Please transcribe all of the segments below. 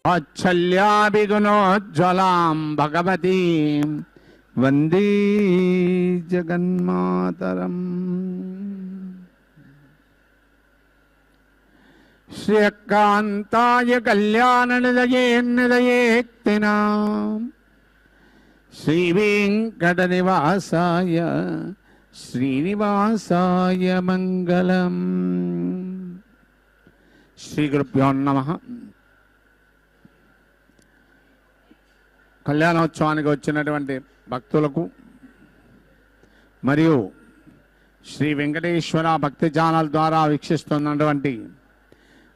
वात्सल्याभिगुणोज्ज्वलां भगवतीं वन्दे जगन्मातरम्। श्रीकान्ताय कल्याणनिधये निधयेक्तिनां श्रीवेङ्कटनिवासाय श्रीनिवासाय मंगलम्। श्री गुरुभ्यो नमः। కళ్యాణోత్సవానికి వచ్చినటువంటి భక్తులకు మరియు శ్రీ వెంకటేశ్వర భక్తి ఛానల్ ద్వారా వీక్షిస్తున్నటువంటి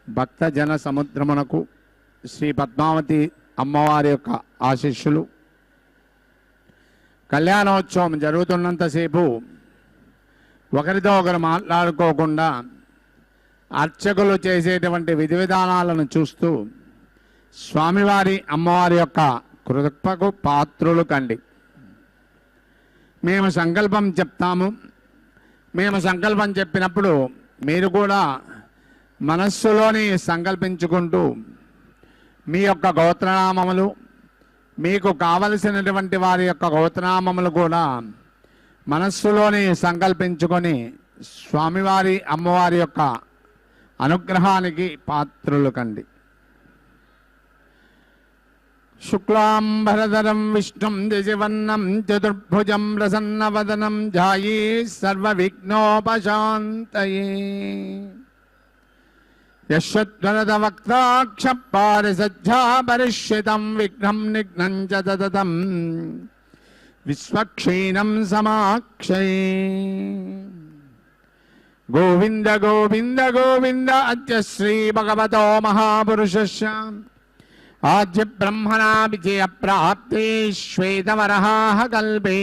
భక్త జన సముద్రమునకు శ్రీ పద్మావతి అమ్మవారి యొక్క ఆశీస్సులు. కళ్యాణోత్సవం జరుగుతున్నంతసేపు ఒకరితో ఒకరు మాట్లాడుకోకుండా అర్చకులు చేసేటువంటి విధి విధానాలను చూస్తూ స్వామివారి అమ్మవారి యొక్క కృపకు పాత్రులు కండి. మేము సంకల్పం చెప్తాము. మేము సంకల్పం చెప్పినప్పుడు మీరు కూడా మనస్సులోని సంకల్పించుకుంటూ మీ యొక్క గోత్రనామములు, మీకు కావలసినటువంటి వారి యొక్క గోత్రనామములు కూడా మనస్సులోని సంకల్పించుకొని స్వామివారి అమ్మవారి యొక్క అనుగ్రహానికి పాత్రులు కండి. శుక్లాంబరధరం విష్ణుం శశివర్ణం చతుర్భుజం ప్రసన్నవదనం ధ్యాయే సర్వవిఘ్నోపశాంతయే. యశ్వద్వరదవక్త్రాక్షపారిసజ్జాపరిష్యతం విఘ్నం నిఘ్నం చ తతతం విశ్వక్షీణం సమాక్షయే. గోవింద గోవింద గోవింద అద్య శ్రీ భగవతో మహాపురుషస్య ఆద్య బ్రహ్మణా విజయ ప్రాప్తే శ్వేతవరహాః కల్పే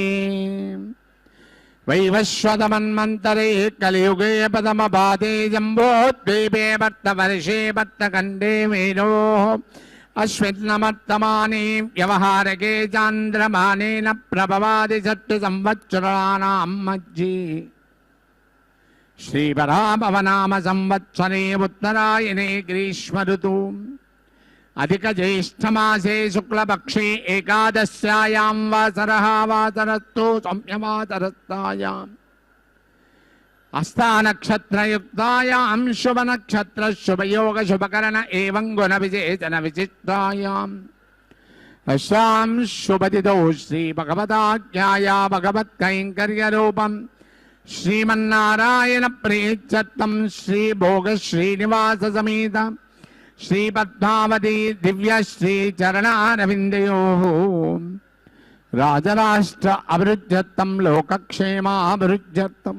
వైవస్వతమన్వంతరే కలియుగే పదమపాదే జంబోద్వీపే భర్తవర్షే భర్తఖండే మేనో అశ్విన్నమర్తమానే వ్యవహారకే చాంద్రమానేన ప్రభవాది షట్టు సంవత్సరాణాం మధ్యే శ్రీపరాభవనామ సంవత్సరే ఉత్తరాయణే గ్రీష్మ ఋతు అధిక జ్యేష్ఠమాసే శుక్లపక్షే ఏకాదశ్యాయాం వాసరః వాసరస్తు సౌమ్యవాసరస్తాయాం హస్తానక్షత్రయుక్తాయాం శుభనక్షత్ర శుభయోగ శుభకరణ ఏవం గుణ విశేషణ విశిష్టాయాం అస్యాం శుభతిథౌ శ్రీ భగవదాఖ్యాయా భగవత్కైంకర్యరూపం శ్రీమన్నారాయణ ప్రీత్యర్థం శ్రీ భోగ శ్రీనివాస సమేత శ్రీ పద్మావతి దివ్య శ్రీ చరణారవిందయోః రాజరాష్ట్ర అభివృద్ధ్యర్థం లోకక్షేమాభివృద్ధ్యర్థం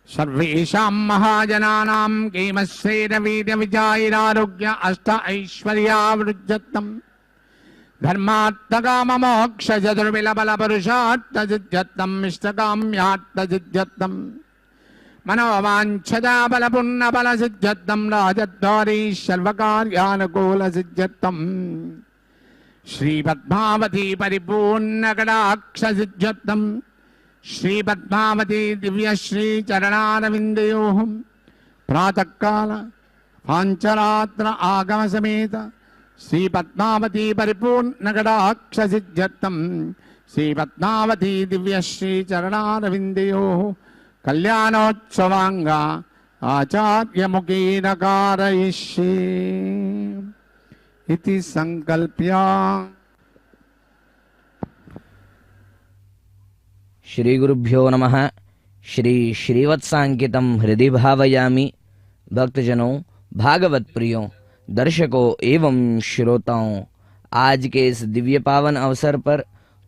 సర్వేషాం మహాజనానాం కేమశ్రేరవీర్య విజాయిరారోగ్య అష్ట ఐశ్వర్యాభివృద్ధ్యర్థం ధర్మార్థకామమోక్ష చతుర్విలబల పురుషార్థ సిద్ధ్యర్థం ఇష్టకామ్యార్థ సిద్ధ్యర్థం మనోవాంఛదా బలపున్న బల సిద్ధ్యర్థం రాజద్వారీ సర్వకార్యానుకూల సిద్ధ్యర్థం శ్రీ పద్మావతి పరిపూర్ణ కటాక్ష సిద్ధ్యర్థం శ్రీ పద్మావతి దివ్య శ్రీ చరణారవిందయోః ప్రాతకాల పాంచరాత్ర ఆగమ సమేత శ్రీ పద్మావతి పరిపూర్ణ కటాక్ష సిద్ధ్యర్థం శ్రీ పద్మావతి దివ్య శ్రీ చరణారవిందయోః కళ్యాణోత్సవాంగా ఆచార్యముఖేన కారయిష్యే इति संकल्प्य श्री गुरुभ्यो नमः। श्री श्रीवत्सांकितं हृदि भावयामि। भक्तजनों, भागवत प्रियों, दर्शकों एवं श्रोताओं, आज के इस दिव्य पावन अवसर पर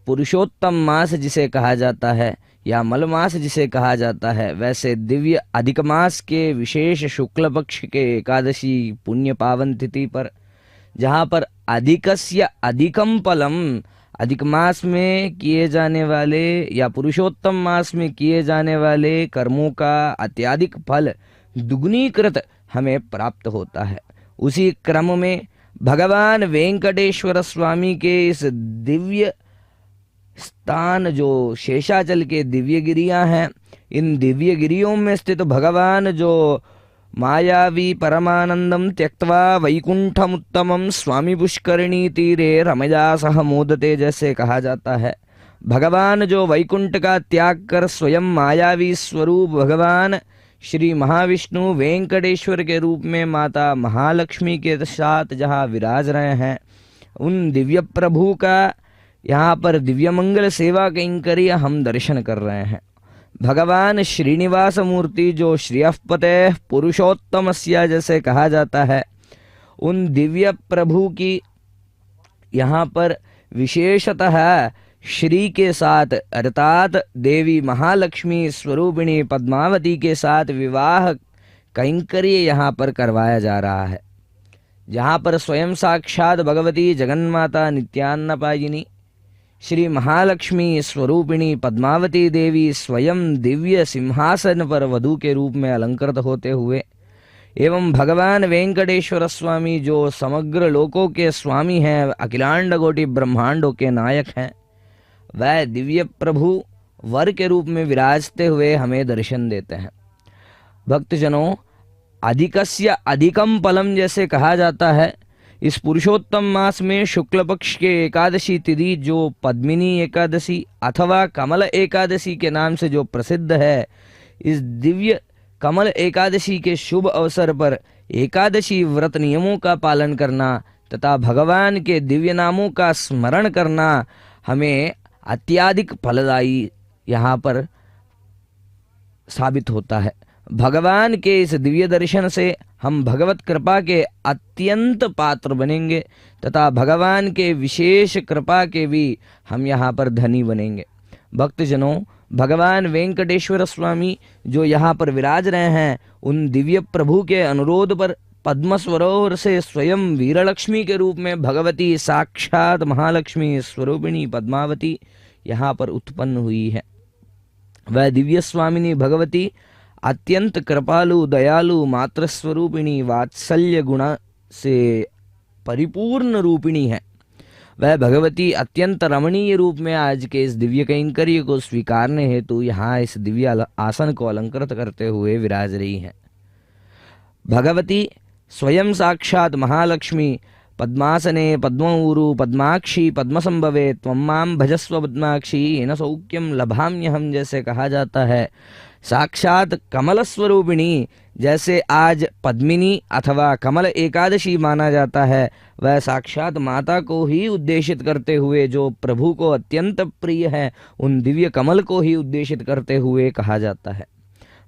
पुरुषोत्तम मास जिसे कहा जाता है या मल मास जिसे कहा जाता है, वैसे दिव्य अधिक मास के विशेष शुक्ल पक्ष के एकादशी पुण्य पावन तिथि पर, जहाँ पर अधिकस्य अधिकम फलम, अधिक मास में किए जाने वाले या पुरुषोत्तम मास में किए जाने वाले कर्मों का अत्यधिक फल दुगुनीकृत हमें प्राप्त होता है। उसी क्रम में भगवान वेंकटेश्वर स्वामी के इस दिव्य स्थान जो शेषाचल के दिव्य गिरियाँ हैं, इन दिव्य गिरियों में स्थित भगवान जो मायावी परमानंदम त्यक्त्वा वैकुंठमुत्तमं स्वामी पुष्करिणी तीरे रमया सह मोदते, जैसे कहा जाता है। भगवान जो वैकुंठ का त्याग कर स्वयं मायावी स्वरूप भगवान श्री महाविष्णु वेंकटेश्वर के रूप में माता महालक्ष्मी के साथ जहाँ विराज रहे हैं, उन दिव्य प्रभु का यहाँ पर दिव्य मंगल सेवा कैंकर्य हम दर्शन कर रहे हैं। भगवान श्रीनिवास मूर्ति जो श्रियःपते पुरुषोत्तमस्य जैसे कहा जाता है, उन दिव्य प्रभु की यहाँ पर विशेषतः श्री के साथ अर्थात देवी महालक्ष्मी स्वरूपिणी पद्मावती के साथ विवाह कैंकर्य यहाँ पर करवाया जा रहा है, जहाँ पर स्वयं साक्षात भगवती जगन्माता नित्यान्नपायिनी श्री महालक्ष्मी स्वरूपिणी पद्मावती देवी स्वयं दिव्य सिंहासन पर वधू के रूप में अलंकृत होते हुए एवं भगवान वेंकटेश्वर स्वामी जो समग्र लोकों के स्वामी हैं, अखिलांड कोटि ब्रह्मांडों के नायक हैं, वह दिव्य प्रभु वर के रूप में विराजते हुए हमें दर्शन देते हैं। भक्तजनों, अधिकस्य अधिकम फलम जैसे कहा जाता है, इस पुरुषोत्तम मास में शुक्ल पक्ष के एकादशी तिथि जो पद्मिनी एकादशी अथवा कमल एकादशी के नाम से जो प्रसिद्ध है, इस दिव्य कमल एकादशी के शुभ अवसर पर एकादशी व्रत नियमों का पालन करना तथा भगवान के दिव्य नामों का स्मरण करना हमें अत्यधिक फलदायी यहाँ पर साबित होता है। भगवान के इस दिव्य दर्शन से हम भगवत कृपा के अत्यंत पात्र बनेंगे तथा भगवान के विशेष कृपा के भी हम यहाँ पर धनी बनेंगे। भक्तजनों, भगवान वेंकटेश्वर स्वामी जो यहाँ पर विराज रहे हैं, उन दिव्य प्रभु के अनुरोध पर पद्म सरोवर से स्वयं वीरलक्ष्मी के रूप में भगवती साक्षात महालक्ष्मी स्वरूपिणी पद्मावती यहाँ पर उत्पन्न हुई है। वह दिव्य स्वामिनी भगवती अत्यंत कृपालु दयालु मातृस्वरूपिणी वात्सल्य गुण से परिपूर्ण रूपिणी है। वह भगवती अत्यंत रमणीय रूप में आज के इस दिव्य कैंकर्य को स्वीकारने हेतु यहाँ इस दिव्य आसन को अलंकृत करते हुए विराज रही हैं। भगवती स्वयं साक्षात महालक्ष्मी पद्मासने पद्मऊरु पद्माक्षी पद्मसंभवे त्वं मां भजस्व पद्माक्षी येन सौख्यम लभाम्यहम जैसे कहा जाता है, साक्षात कमल स्वरूपिणी जैसे आज पद्मिनी अथवा कमल एकादशी माना जाता है, वह साक्षात माता को ही उद्देशित करते हुए जो प्रभु को अत्यंत प्रिय है, उन दिव्य कमल को ही उद्देशित करते हुए कहा जाता है।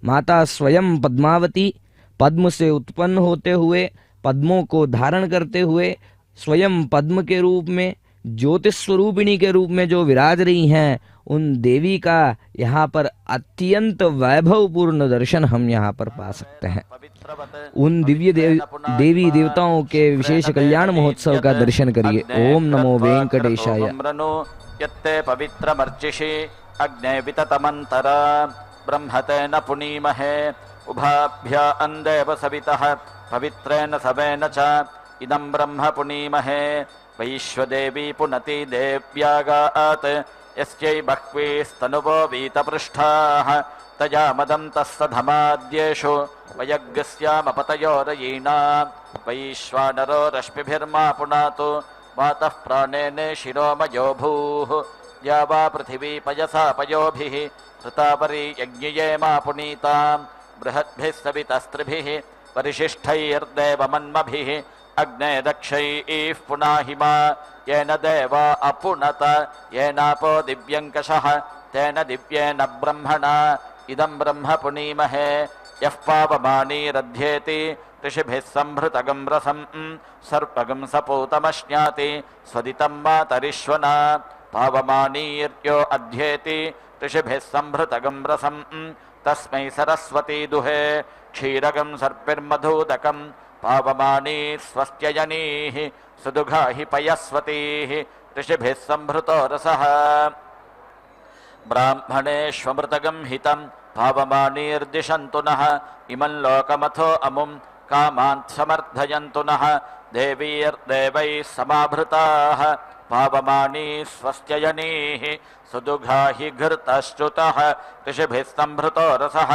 माता स्वयं पद्मावती पद्म से उत्पन्न होते हुए पद्मों को धारण करते हुए स्वयं पद्म के रूप में ज्योतिष स्वरूपिणी के रूप में जो विराज रही हैं, उन देवी का यहाँ पर अत्यंत वैभवपूर्ण दर्शन हम यहाँ पर पा सकते हैं। उन दिव्य देवी देवताओं के विशेष कल्याण महोत्सव का दर्शन करिए। ओम नमो वेंकटेशाय। यत्ते पवित्रमर्चिषि अग्ने विततमन्तरा ब्रह्मतेन पुनीमहे उभाभ्या अन्देव सवितः पवित्रेण सवेन च इदं ब्रह्म पुनीमहे वैश्वदेवी पुनति देव्यागात् यस्यै बह्वीस्तनुवो वीतपृष्ठाः तया मदं तस्सधमाद्येषु वयग्स्यामपतयोरयीणां वैश्वानरो रश्मिभिर्मा पुनातु वातः प्राणेन शिरोमयो भूः या वा पृथिवी पयसा पयोभिः ऋतापरि यज्ञये मा पुनीतां बृहद्भिः सवितस्त्रिभिः परिशिष्टैर्देवमन्मभिः अग्ने दक्षैः पुनाहिमा येन देवा अपुनत येनापो दिव्यङ्कषः तेन दिव्येन ब्रह्मणा इदं ब्रह्म पुनीमहे यः पावमानीरध्येति ऋषिभिः संभृतगं रसं सर्पगं सपूतमश्नाति स्वदितं मातरिश्वना पावमानीर्यो अध्येति ऋषिभिः संभृतगं रसं तस्मै सरस्वती दुहे क्षीरगं सर्पिर्मधूदकं पावमानी स्वस्त्ययनीः सुदुघा हि पयस्वतीः ऋषिभिः संभृतो रसः ब्राह्मणेष्वमृतगं हितं पावमानीर्दिशन्तु नः इमं लोकमथो अमुं कामान् समर्थयन्तु नः देवीर्देवैः समाभृताः पावमानी स्वस्त्ययनीः सुदुघा हि घृतश्च्युतः ऋषिभिः संभृतो रसः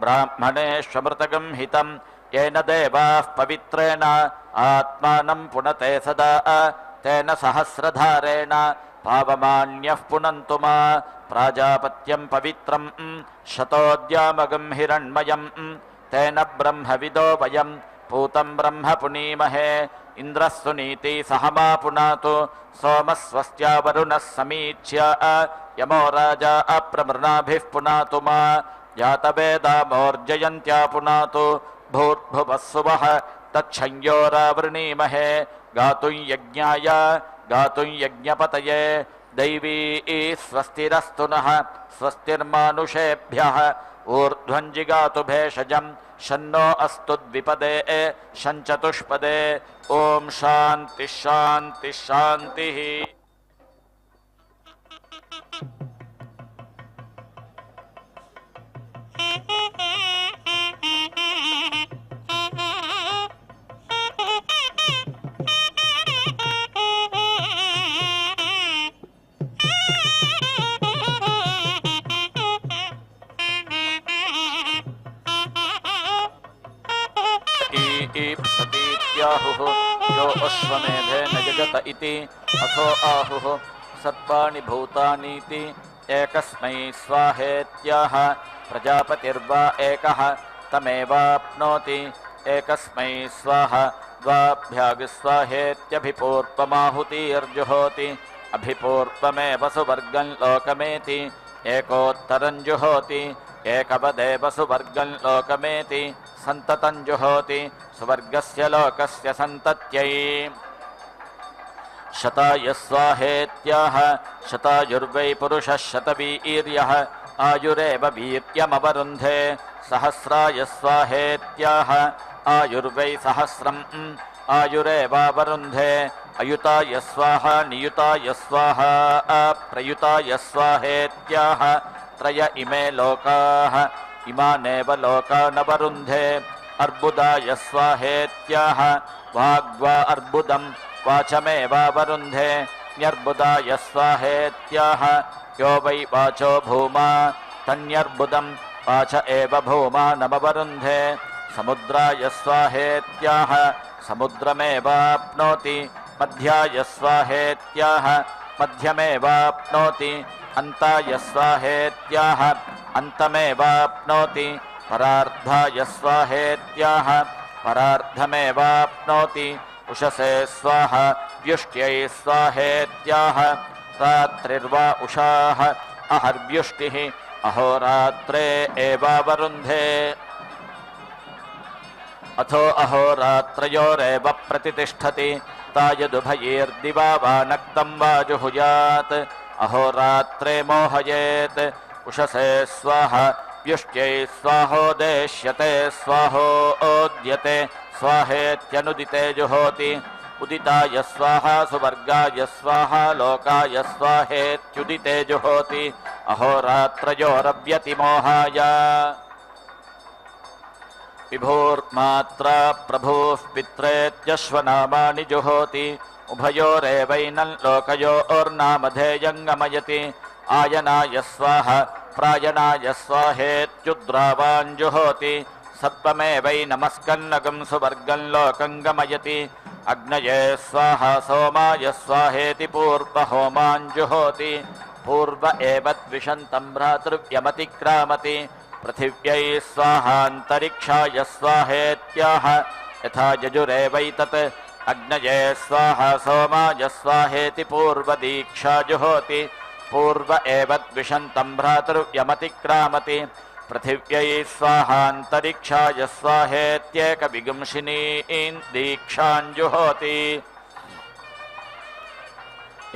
ब्राह्मणेष्वमृतगं हितं येन देवाः पवित्रेण आत्मानं पुनते सदा तेन सहस्रधारेण पावमान्यः पुनन्तु मा प्राजापत्यं पवित्रं शतोद्यामगं हिरण्मयं तेन ब्रह्मविदो वयं पूतं ब्रह्म पुनीमहे इन्द्रः सुनीति सहमा पुनातु सोमः स्वस्त्या वरुणः समीच्य यमो राजा अप्रमृणाभिः पुनातु मा जातवेदामोर्जयन्त्या पुनातु भूर्भुवः सुवः तच्छंयोरावृणीमहे गातुं यज्ञाय गातुं यज्ञपतये दैवी स्वस्तिरस्तु नः स्वस्तिर्मानुषेभ्यः ऊर्ध्वं जिगातु भेषजं शन्नो अस्तु द्विपदे शञ्चतुष्पदे ॐ शान्तिः शान्तिः शान्तिः। ईप्सतीत्याहुः यो अश्वमेधेन यजत इति अथो आहुः सर्वाणि भूतानीति एकस्मै स्वाहेत्याह प्रजापतिर्वा एकः तमेवाप्नोति एकस्मै स्वाहा द्वाभ्यागस्वाहेत्यभिपूर्वमाहुतिर्जुहोति अभिपूर्वमेव सुवर्गं लोकमेति एकोत्तरं जुहोति एकपदे वसुवर्गं लोकमेति सन्ततं जुहोति सुवर्गस्य लोकस्य सन्तत्यै शताय स्वाहेत्याह शतायुर्वै पुरुषः शतवीर्यः आयुरेव वीर्यमवरुन्धे सहस्राय स्वाहेत्याह आयुर्वै सहस्रम् आयुरेवावरुन्धे अयुताय स्वाहा नियुताय स्वाहा अप्रयुताय स्वाहेत्याह त्रय इमे लोकाः इमानेव लोकानवरुन्धे अर्बुदाय स्वाहेत्याह वाग्वा अर्बुदं वाचमेवावरुन्धे न्यर्बुदाय स्वाहेत्याह यो वै वाचो भूमा तन्यर्बुदं वाच एव भूमा नमवरुन्धे समुद्राय स्वाहेत्याह समुद्रमेवाप्नोति मध्याय स्वाहेत्याह मध्यमेवाप्नोति अन्ताय स्वाहेत्याह अन्तमेवाप्नोति परार्धाय स्वाहेत्याह परार्धमेवाप्नोति उषसे स्वाहा व्युष्ट्यै स्वाहेत्याह रात्रिर्वा उषाः अहर्व्युष्टिः अहोरात्रे एवावरुन्धे अथो अहोरात्रयोरेव प्रतितिष्ठति तायदुभयैर्दिवा वा नक्तं वा जुहुयात् अहोरात्रे मोहयेत् उषसे स्वाहा व्युष्ट्यै स्वाहोदेश्यते स्वाहोद्यते स्वाहेत्यनुदिते जुहोति उदिताय स्वाहा सुवर्गाय स्वाहा लोकाय स्वाहेत्युदिते जुहोति अहोरात्रयोरव्यतिमोहाय विभोर्मात्रा प्रभुः पित्रेत्यश्वनामानि जुहोति उभयोरेवैनं लोकयोर्नामधेयं गमयति आयनाय स्वाहा प्रायणाय स्वाहेत्युद्रावान् जुहोति सत्त्वमेवैनमस्कन्नगं सुवर्गं लोकं गमयति अग्नये स्वाहा सोमाय स्वाहेति पूर्वहोमान् जुहोति पूर्व एव द्विषन्तं भ्रातृव्यमतिक्रामति पृथिव्यै स्वाहान्तरिक्षाय स्वाहेत्याह यथा यजुरेवैतत् अग्नये स्वाहा सोमाय स्वाहेति पूर्वदीक्षा जुहोति पूर्व एव द्विषन्तं भ्रातृव्यमतिक्रामति पृथिव्यै स्वाहान्तरिक्षाय स्वाहेत्येकविगुंसिनीं दीक्षां जुहोति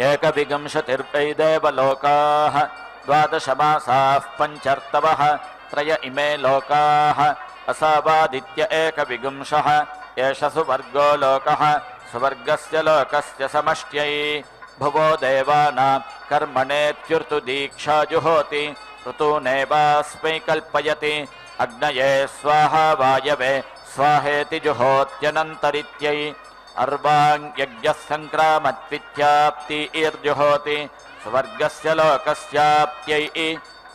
एकविगुंशतिर्वै देवलोकाः द्वादशमासाः पञ्चर्तवः त्रय इमे लोकाः असावादित्य एकविगुंशः एष सुवर्गो लोकः सुवर्गस्य लोकस्य समष्ट्यै भुवो देवानां कर्मणेत्युर्तु दीक्षा जुहोति ऋतूनेवास्मै कल्पयति अग्नये स्वाहा वायवे स्वाहेति जुहोत्यनन्तरित्यै अर्वाङ्यज्ञः सङ्क्रामत्वित्याप्तिर्जुहोति स्वर्गस्य लोकस्याप्त्यै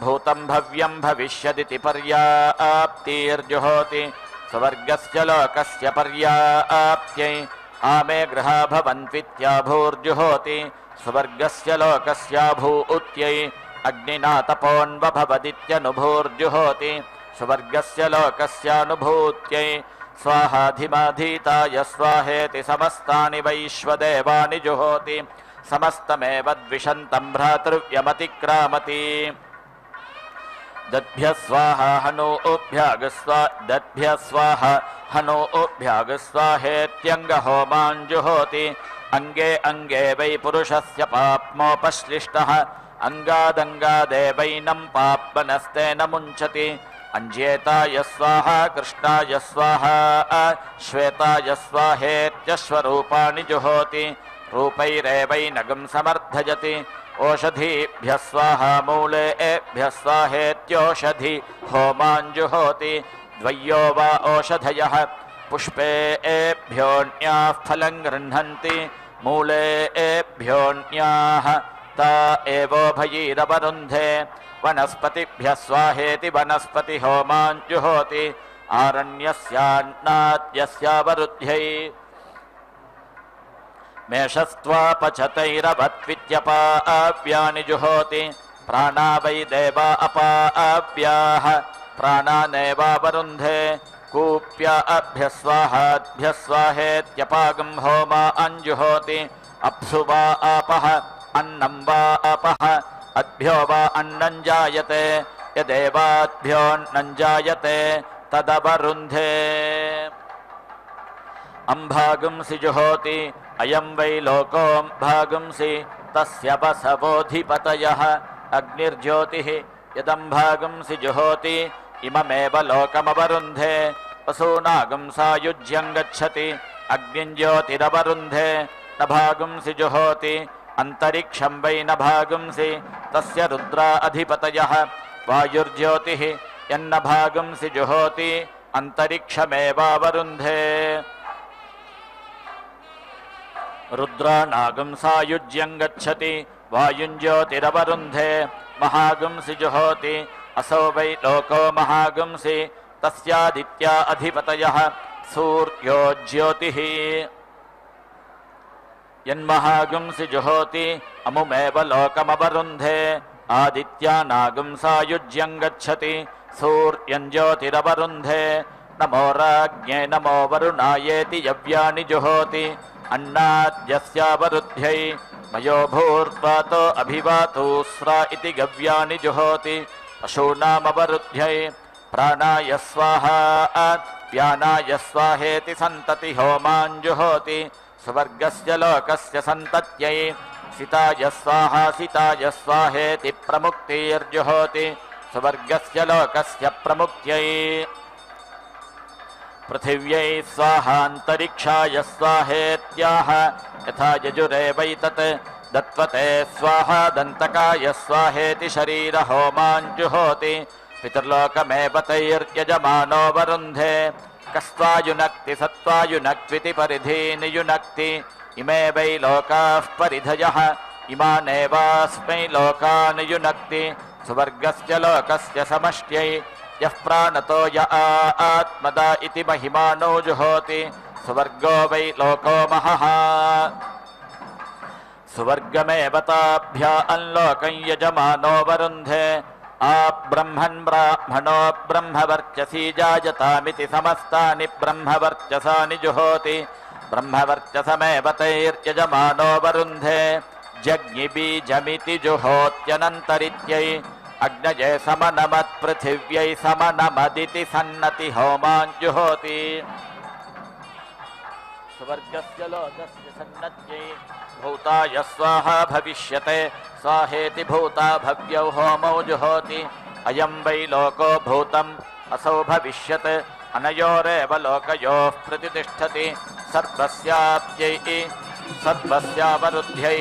भूतं भव्यं भविष्यदिति पर्याप्तिर्जुहोति स्वर्गस्य लोकस्य पर्याप्त्यै आमे गृहा भवन्त्वित्याभूर्जुहोति स्वर्गस्य लोकस्याभूत्यै अग्निना तपोन्वभवदित्यनुभूर्जुहोति स्वर्गस्य लोकस्यानुभूत्यै स्वाहाधिमाधीताय स्वाहेति समस्तानि वैश्वदेवानि जुहोति समस्तमेव द्विषन्तं भ्रातृव्यमतिक्रामति दद्भ्यः स्वाहा दद्भ्यः स्वाहा हनोऽभ्यागस्वाहेत्यङ्गहोमाञ्जुहोति अङ्गे अङ्गे वै पुरुषस्य पाप्मोपश्लिष्टः अङ्गादङ्गादेवैनं पाप्मनस्तेन मुञ्चति अञ्जेताय स्वाहा कृष्णाय स्वाहा श्वेताय स्वाहेत्यश्वरूपाणि जुहोति रूपैरेवैनगं समर्थयति ओषधीभ्यः स्वाहा मूलेभ्यः स्वाहेत्योषधि होमाञ्जुहोति द्वयो वा ओषधयः पुष्पेभ्योऽन्याः फलं गृह्णन्ति मूलेभ्योऽन्याः ता एवोभयैरवरुन्धे वनस्पतिभ्यः स्वाहेति वनस्पति होमाञ्जुहोति आरण्यस्यान्नाद्यस्यावरुध्यै मेषस्त्वापचतैरवत्वित्यपाव्यानि जुहोति प्राणा वै देवा अपाव्याः प्राणानेवावरुन्धे कूप्याभ्यः स्वाहाभ्यः स्वाहेत्यपागं होमा अञ्जुहोति अप्सु वा आपः अन्नं वा आपः अद्भ्यो वा अन्नं जायते यदेवाद्भ्योऽन्नं जायते तदवरुन्धे अम्भागुंसि जुहोति अयं वै लोकोऽम्भागुंसि तस्य वसवोऽधिपतयः अग्निर्ज्योतिः यदम्भागुंसि जुहोति इममेव लोकमवरुन्धे वसूनागं सायुज्यं गच्छति अग्निञ्ज्योतिरवरुन्धे नभागुंसि जुहोति अन्तरिक्षं वै नभागुंसि तस्य रुद्रा अधिपतयः वायुर्ज्योतिः यन्नभागुंसि जुहोति अन्तरिक्षमेवावरुन्धे रुद्रानागं सायुज्यं गच्छति वायुञ्ज्योतिरवरुन्धे महागुंसि जुहोति असौ वै लोको महागुंसि तस्यादित्या अधिपतयः सूर्यो ज्योतिः यन्महागुंसि जुहोति अमुमेव लोकमवरुन्धे आदित्यानागं सायुज्यं गच्छति सूर्यं ज्योतिरवरुन्धे नमो राज्ञे नमो वरुणायेति यव्यानि जुहोति अन्नाद्यस्यावरुध्यै मयो भूर्वातो अभिवातोस्रा इति गव्यानि जुहोति पशूनामवरुध्यै प्राणाय स्वाहा व्यानाय स्वाहेति सन्तति होमाञ्जुहोति स्वर्गस्य लोकस्य सन्तत्यै सिताय स्वाहा सिताय स्वाहेति प्रमुक्तिर्जुहोति स्वर्गस्य लोकस्य प्रमुक्त्यै पृथिव्यै स्वाहान्तरिक्षाय स्वाहेत्याह यथा यजुरेवैतत् दत्वते स्वाहा दन्तकाय स्वाहेति शरीरहोमाञ्जुहोति पितृलोकमेव तैर्यजमानो वरुन्धे कस्त्वायुनक्ति सत्त्वायुनक्त्विति परिधीन् युनक्ति इमे वै लोकाः परिधयः इमानेवास्मै लोकान् युनक्ति स्वर्गस्य लोकस्य समष्ट्यै यः प्राणतो य आत्मदा इति महिमानो जुहोति स्वर्गो वै लोको महः स्वर्गमेव ताभ्या अन्लोकं यजमानो वरुन्धे ब्रह्मन् ब्राह्मणो ब्रह्मवर्चसी जायतामिति समस्तानि ब्रह्मवर्चसानि जुहोति ब्रह्मवर्चसमेव तैर्यजमानो वरुन्धे जज्ञिबीजमिति जुहोत्यनन्तरित्यै अग्नये समनमत्पृथिव्यै समनमदिति सन्नति होमाञ्जुहोति स्वर्गस्य लोकस्य सन्नत्यै भूताय स्वाहा भविष्यते स्वाहेति भूता भव्यौ होमौ जुहोति अयं वै लोको भूतम् असौ भविष्यत् अनयोरेव लोकयोः प्रतितिष्ठति सर्वस्याप्त्यै सर्वस्यावरुध्यै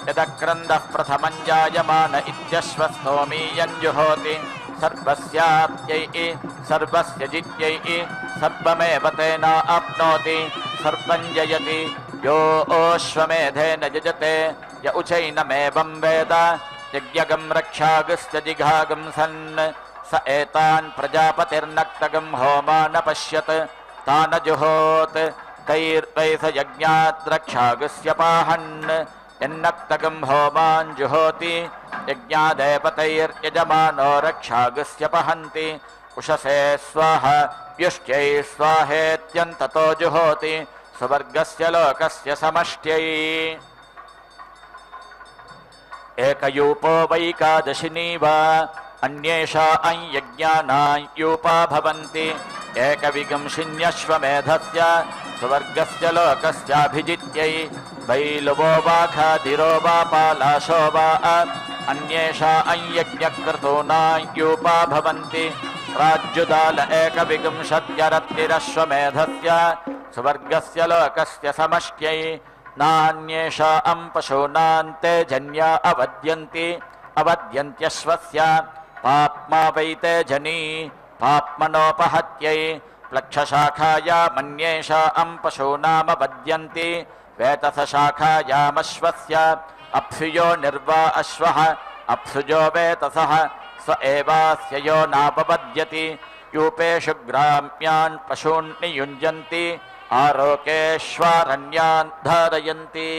यदक्रन्दः प्रथमं जायमान इत्यश्वस्तोमीयं जुहोति सर्वस्याप्त्यै सर्वस्य जित्यै सर्वमेव तेन आप्नोति सर्वं जयति यो ओश्वमेधेन यजते य उचैनमेवं वेद यज्ञगं रक्षागस्य जिघागं सन् स एतान् प्रजापतिर्नक्तगं होमान पश्यत् तान् जुहोत् तैर्वै स यज्ञात् रक्षागस्य पाहन् यन्नक्तगं होमान् जुहोति यज्ञादेवतैर्यजमानो रक्षागस्य पहन्ति उषसे स्वाहा व्युष्ट्यै स्वाहेत्यन्ततो जुहोति स्वर्गस्य लोकस्य समष्ट्यै एकयूपो वैकादशिनी वा अन्येषा यज्ञानायूपा भवन्ति एकविगंशिन्यश्वमेधस्य स्वर्गस्य लोकस्याभिजित्यै वैलवो वा खाधिरो वा पालाशो वा अन्येषा यज्ञक्रतूनायूपा भवन्ति प्राज्युदाल एकविंशत्यरतिरश्वमेधस्य स्वर्गस्य लोकस्य समष्ट्यै नान्येषा पशूनान्ते जन्या अवद्यन्त्यश्वस्य पाप्मा वैते जनी पाप्मनोपहत्यै प्लक्षशाखायामन्येषा पशूनामवद्यन्ति वेतसशाखायामश्वस्य अप्सुयो निर्वा अश्वः अप्सुजो वेतसः स एवास्य यो नापपद्यति यूपेषु ग्राम्यान् पशून् नियुञ्जन्ति आरोकेष्वारण्यान् धारयन्ति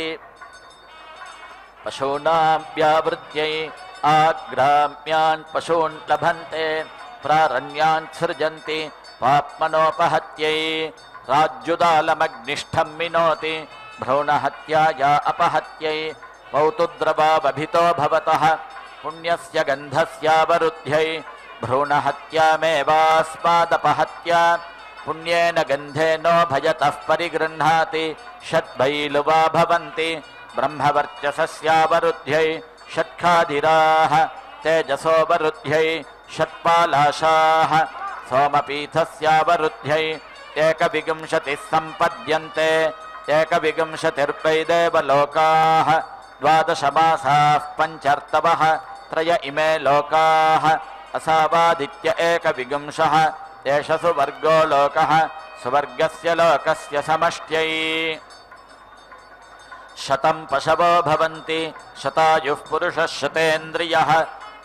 पशूनां व्यावृत्यै आग्राम्यान् पशून् लभन्ते प्रारण्यान् सृजन्ति पाप्मनोपहत्यै राज्युदालमग्निष्ठं मिनोति भ्रूणहत्याया अपहत्यै पौतुद्रवावभितो भवतः पुण्यस्य गन्धस्यावरुद्ध्यै भ्रूणहत्यामेवास्मादपहत्या पुण्येन गन्धेनो भयतः परिगृह्णाति षड्भैलुवा भवन्ति ब्रह्मवर्चसस्यावरुद्ध्यै षट्खाधिराः तेजसोवरुद्ध्यै षट्पालाशाः सोमपीठस्यावरुद्ध्यै एकविंशतिः सम्पद्यन्ते एकविंशतिर्वै देवलोकाः द्वादश मासाः पञ्चर्तवः त्रय इमे लोकाः असावादित्य एकविंशः एष सुवर्गो लोकः स्वर्गस्य लोकस्य समष्ट्यै शतं पशवो भवन्ति शतायुः पुरुषः शतेन्द्रियः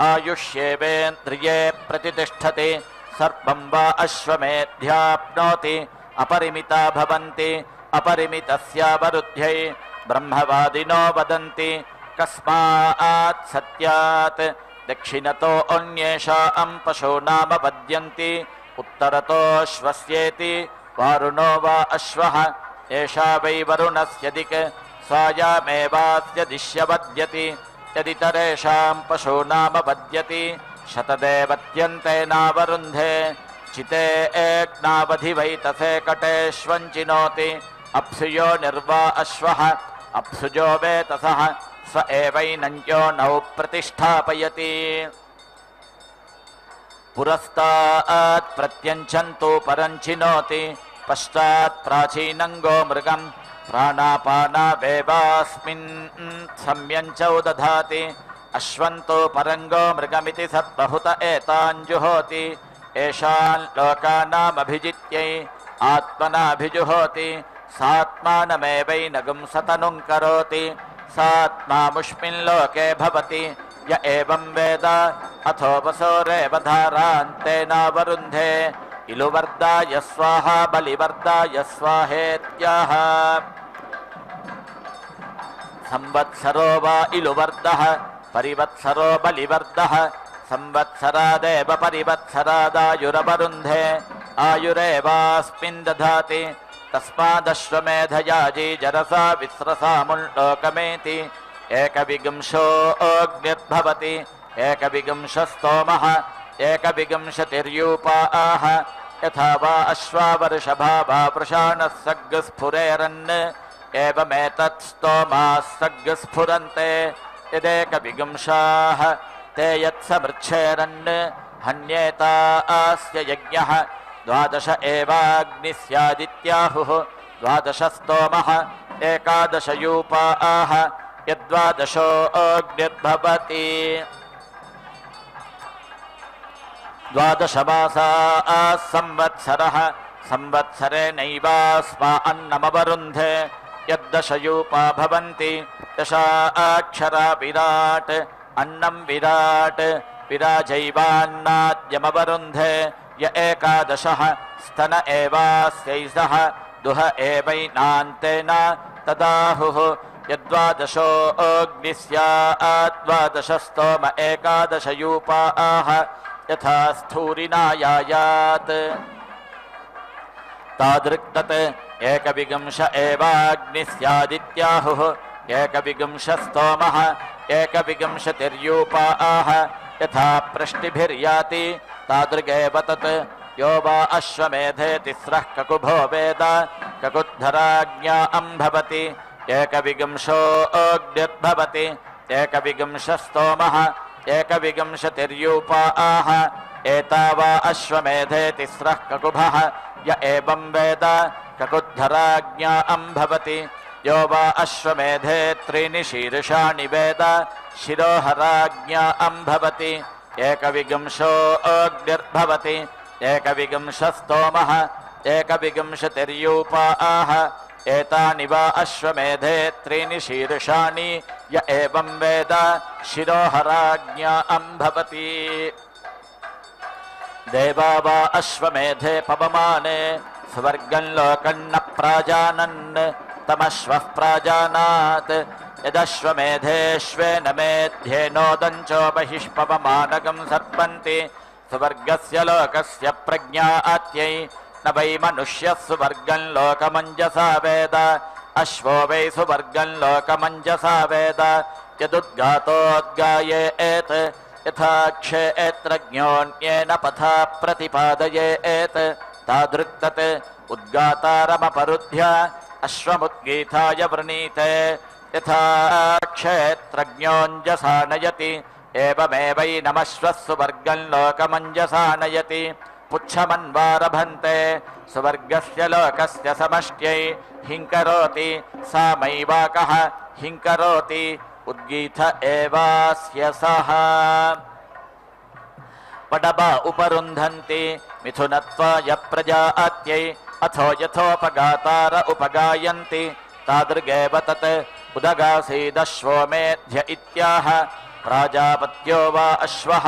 आयुष्येवेन्द्रिये प्रतितिष्ठति सर्पं वा अश्वमेध्याप्नोति अपरिमिता भवन्ति अपरिमितस्यावरुद्ध्यै ब्रह्मवादिनो वदन्ति कस्मात् सत्यात् दक्षिणतो अन्येषां पशूनामवद्यन्ति उत्तरतोऽश्वस्येति वारुणो वा अश्वः एषा वै वरुणस्य दिक् स्वायामेवास्य दिश्यवद्यति यदितरेषां पशूनामवद्यति शतदेवत्यन्तेनावरुन्धे चिते एग्नावधिवैतसे कटेष्वञ्चिनोति अप्सुयो निर्वा अश्वः अप्सुजो वेतसः स एवैनञ्यो नौ प्रतिष्ठापयति पुरस्तात् प्रत्यञ्चन्तो परञ्चिनोति पश्चात् प्राचीनङ्गो मृगं प्राणापानावेवास्मिन् सम्यञ्चौ दधाति अश्वन्तो परङ्गो मृगमिति सद्बहुत एताञ्जुहोति एषान् लोकानामभिजित्यै आत्मनाभिजुहोति सात्मानमेवैनगुं सतनुं करोति सात्मामुष्मिन् लोके भवति य एवं वेद अथोपसोरेव धारान्तेनावरुन्धे इलुवर्दाय स्वाहा बलिवर्दाय स्वाहेत्याह संवत्सरो वा इलुवर्दः परिवत्सरो बलिवर्दः संवत्सरादेव परिवत्सरादायुरवरुन्धे आयुरेवास्मिन् दधाति तस्मादश्वमेधयाजी जरसा विस्रसामुल्लोकमेति एकविंशो अग्निर्भवति एकविंशस्तोमः एकविंशतिर्यूपाः यथा वा अश्वावर्षभा वा वृषाणः सग्स्फुरेरन् एवमेतत् स्तोमाः सग्स्फुरन्ते यदेकविंशाः ते यत्समृच्छेरन् हन्येता अस्य यज्ञः द्वादश एवाग्निः स्यादित्याहुः द्वादश स्तोमः एकादश यूपाः यद्वादशो अग्निर्भवति द्वादश मासाः संवत्सरः संवत्सरेणैवास्मा अन्नमवरुन्धे यद्दशयूपा भवन्ति दशाक्षरा विराट् अन्नं विराट् विराजैवान्नाद्यमवरुन्धे य एकादशः स्तन एवास्यैषः दुह एवैनान्तेन तदाहुः यद्वादशो अग्निस्याद्वादशस्तोम एकादशयूपाः यथा स्थूरिनायायात् तादृक्तत् एकविगंश एवाग्निस्यादित्याहुः एकविगंशस्तोमः एकविगंशतिर्यूपाः यथा पृष्टिभिर्याति तादृगेव तत् यो वा अश्वमेधे तिस्रः ककुभो वेद ककुद्धराज्ञा भवति एकविगंशो अग्निर्भवति एकविगंशस्तोमः एकविगंशतिर्यूपाः एतावा अश्वमेधे तिस्रः ककुभः य एवं वेद ककुद्धराज्ञा भवति यो वा अश्वमेधे त्रीणि शीर्षाणि वेद शिरोहराज्ञा भवति एकविगंशो अग्निर्भवति एकविगंशस्तोमः एकविगंशतिर्यूपाः एतानि वा अश्वमेधे त्रीणि शीर्षाणि य एवं वेद शिरोहराज्ञा भवति देवा वा अश्वमेधे पवमाने स्वर्गं लोकं न प्राजानन् तमश्वः प्राजानात् यदश्वमेधेष्वेन मेध्येनोदञ्चो बहिष्पवमानकं सर्पन्ति स्वर्गस्य लोकस्य प्रज्ञा आत्यै न वै मनुष्यः सुवर्गं लोकमञ्जसा वेद अश्वो वै सुवर्गं लोकमञ्जसा वेद यदुद्गातोद्गायेत् यथा क्षेत्रज्ञोऽन्येन पथा प्रतिपादयेत् तादृक्तत् उद्गातारमपरुध्य अश्वमुद्गीताय वृणीते यथा क्षेत्रज्ञोऽञ्जसा नयति एवमेवैनमश्वः सुवर्गं लोकमञ्जसा नयति पुच्छमन्वारभन्ते सुवर्गस्य लोकस्य समष्ट्यै हिङ्करोति सामैवाकः हिङ्करोति उद्गीत एवास्य सः पडबा उपरुन्धन्ति मिथुनत्वाय प्रजात्यै अथो यथोपगातार उपगायन्ति तादृगेव तत् उदगासीदश्वो मेध्य इत्याह प्राजापत्यो वा अश्वः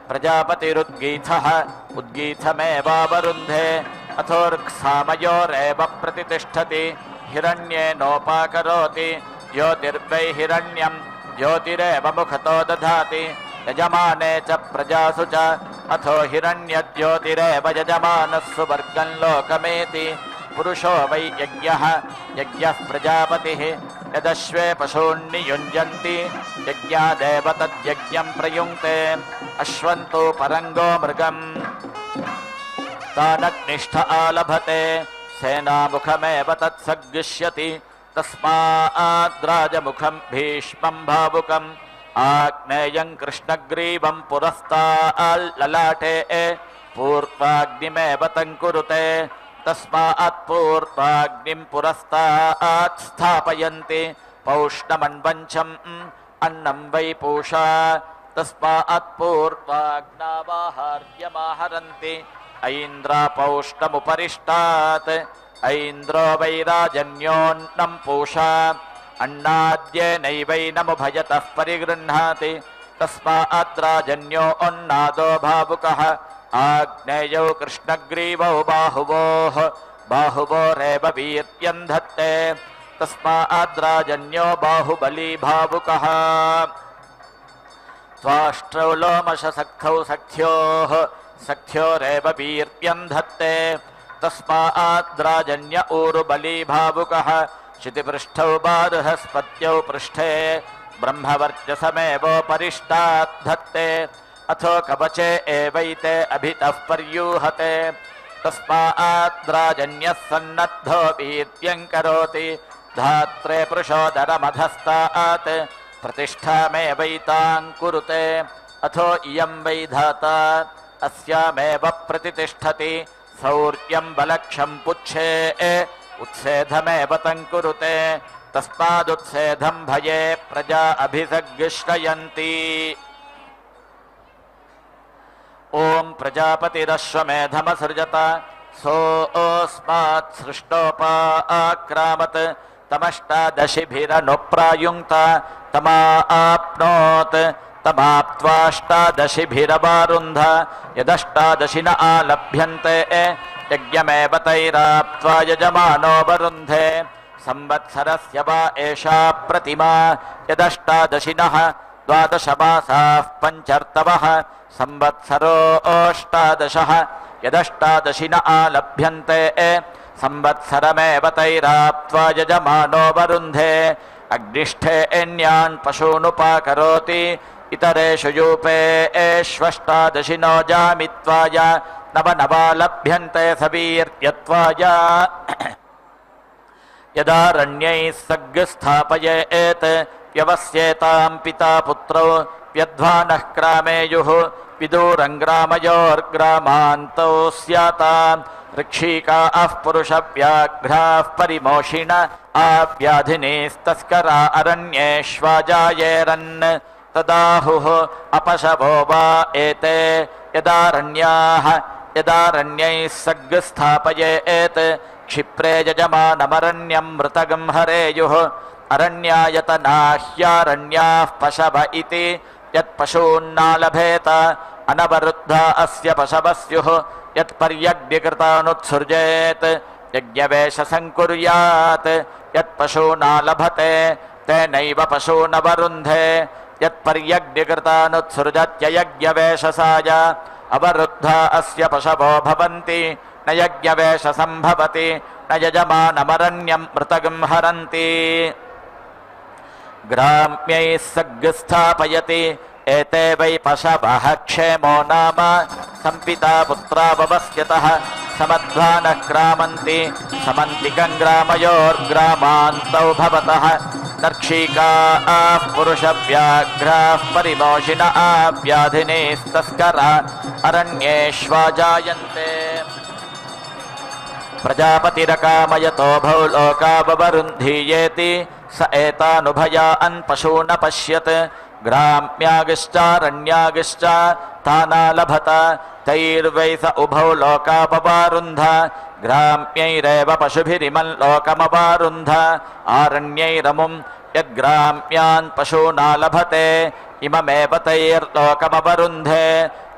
प्रजापतिरुद्गीथः उद्गीथमेवावरुन्धे अथोर्क्सामयोरेव प्रतितिष्ठति हिरण्येनोपाकरोति ज्योतिर्वै हिरण्यं ज्योतिरेव मुखतो दधाति यजमाने च प्रजासु च अथो हिरण्यज्योतिरेव यजमानः सुवर्गं लोकमेति पुरुषो वै यज्ञः यज्ञः प्रजापतिः यदश्वे पशून्नियुञ्जन्ति यज्ञादेव तद्यज्ञं प्रयुङ्क्ते अश्वन्तो परङ्गो मृगम् तानग्निष्ठ आलभते सेनामुखमेव तत्सगृह्यति तस्माद्राजमुखं भीष्मं भावुकम् आग्नेयं कृष्णग्रीवं पुरस्ताल्ललाटे पूर्वाग्निमेव तङ्कुरुते तस्मात् पूर्वाग्निं पुरस्तात् स्थापयन्ति पौष्णमन्वञ्चम् अन्नं वै पूषा तस्मात् पूर्वाग्नावाहार्यमाहरन्ति ऐन्द्रापौष्णमुपरिष्टात् ऐन्द्रो वै राजन्योन्नं पूषा अन्नाद्येनैवैनमुभयतः परिगृह्णाति तस्मात् राजन्यो अन्नादो भावुकः आग्नेयौ कृष्णग्रीवौ बाहुवोः बाहुवोरेव वीर्यं धत्ते तस्मात् राजन्यो बाहुबली भावुकः त्वाष्ट्रौ लोमशसख्यौ सख्योः सख्योरेव वीर्यं धत्ते तस्मात् राजन्य ऊरुबली भावुकः क्षितिपृष्ठौ बारुहस्पत्यौ पृष्ठे ब्रह्मवर्चसमेवोपरिष्टात् धत्ते अथो कवचे एवैते अभितः पर्यूहते तस्मात् राजन्यः सन्नद्धो वीर्यं करोति धात्रे पुरुषोदरमधस्तात् प्रतिष्ठामेवैतां कुरुते अथो इयं वै धाता अस्यामेव प्रतितिष्ठति शौर्यं बलक्षं पुच्छे उत्सेधमेव तं कुरुते तस्मादुत्सेधं भये प्रजा अभिसग्श्रयन्ति ॐ प्रजापतिरश्वमेधमसृजत सोऽस्मात् सृष्टोपाक्रामत् तमष्टादशिभिरनुप्रायुङ्क्त तमाप्नोत् तमाप्त्वाष्टादशिभिरवारुन्ध यदष्टादशि न आलभ्यन्ते यज्ञमेव तैराप्त्वा यजमानो वरुन्धे संवत्सरस्य वा एषा प्रतिमा यदष्टादशिनः द्वादशमासाः पञ्चर्तवः संवत्सरोऽष्टादशः यदष्टादशि न आलभ्यन्ते संवत्सरमेव तैराप्त्वा यजमानो वरुन्धे अग्निष्ठे एन्यान् पशूनुपाकरोति इतरेषु यूपेष्वष्टादशिनो जामित्वाय नवनवा लभ्यन्ते सवीर्यत्वाय यदारण्यैः सग्स्थापयेत् व्यवस्येतां पिता पुत्रौ व्यध्वानः क्रामेयुः विदूरङ्ग्रामयोर्ग्रामान्तौ स्यातां ऋक्षिकाः पुरुषव्याघ्राः परिमोषिण आव्याधिनीस्तस्करा अरण्येष्वाजायेरन् तदाहुः अपशवो वा एते यदारण्यैः सग्स्थापयेत् क्षिप्रे यजमानमरण्यं मृतगं हरेयुः अरण्यायतनाह्यारण्याः पशव इति यत्पशून्नालभेत अनवरुद्धा अस्य पशवः स्युः यत्पर्यग्निकृतानुत्सृजेत् यज्ञवेशसङ्कुर्यात् यत्पशूनालभते तेनैव पशूनवरुन्धे यत्पर्यग्निकृतानुत्सृजत्ययज्ञवेशसाय अवरुद्धा अस्य पशवो भवन्ति न यज्ञवेशसम्भवति न यजमानमरण्यं मृतगं हरन्ति ग्राम्यैः सग्स्थापयति एते वै पशवः क्षेमो नाम सम्पिता पुत्रा ववस्यतः समध्वानः क्रामन्ति समन्तिकं ग्रामयोर्ग्रामान्तौ भवतः नर्क्षिकाः पुरुषव्याघ्राः परिमोषिण आव्याधिनीस्तस्करा अरण्येष्वाजायन्ते प्रजापतिरकामयतो भौ लोकावरुन्धीयेति स एतानुभयान् पशून् पश्यत् ग्राम्यागिश्चारण्यागिश्च तानालभत तैर्वै स उभौ लोकापवारुन्ध ग्राम्यैरेव पशुभिरिमं लोकमवारुन्ध आरण्यैरमुं यद्ग्राम्यान् पशूनालभते इममेव तैर्लोकमवरुन्धे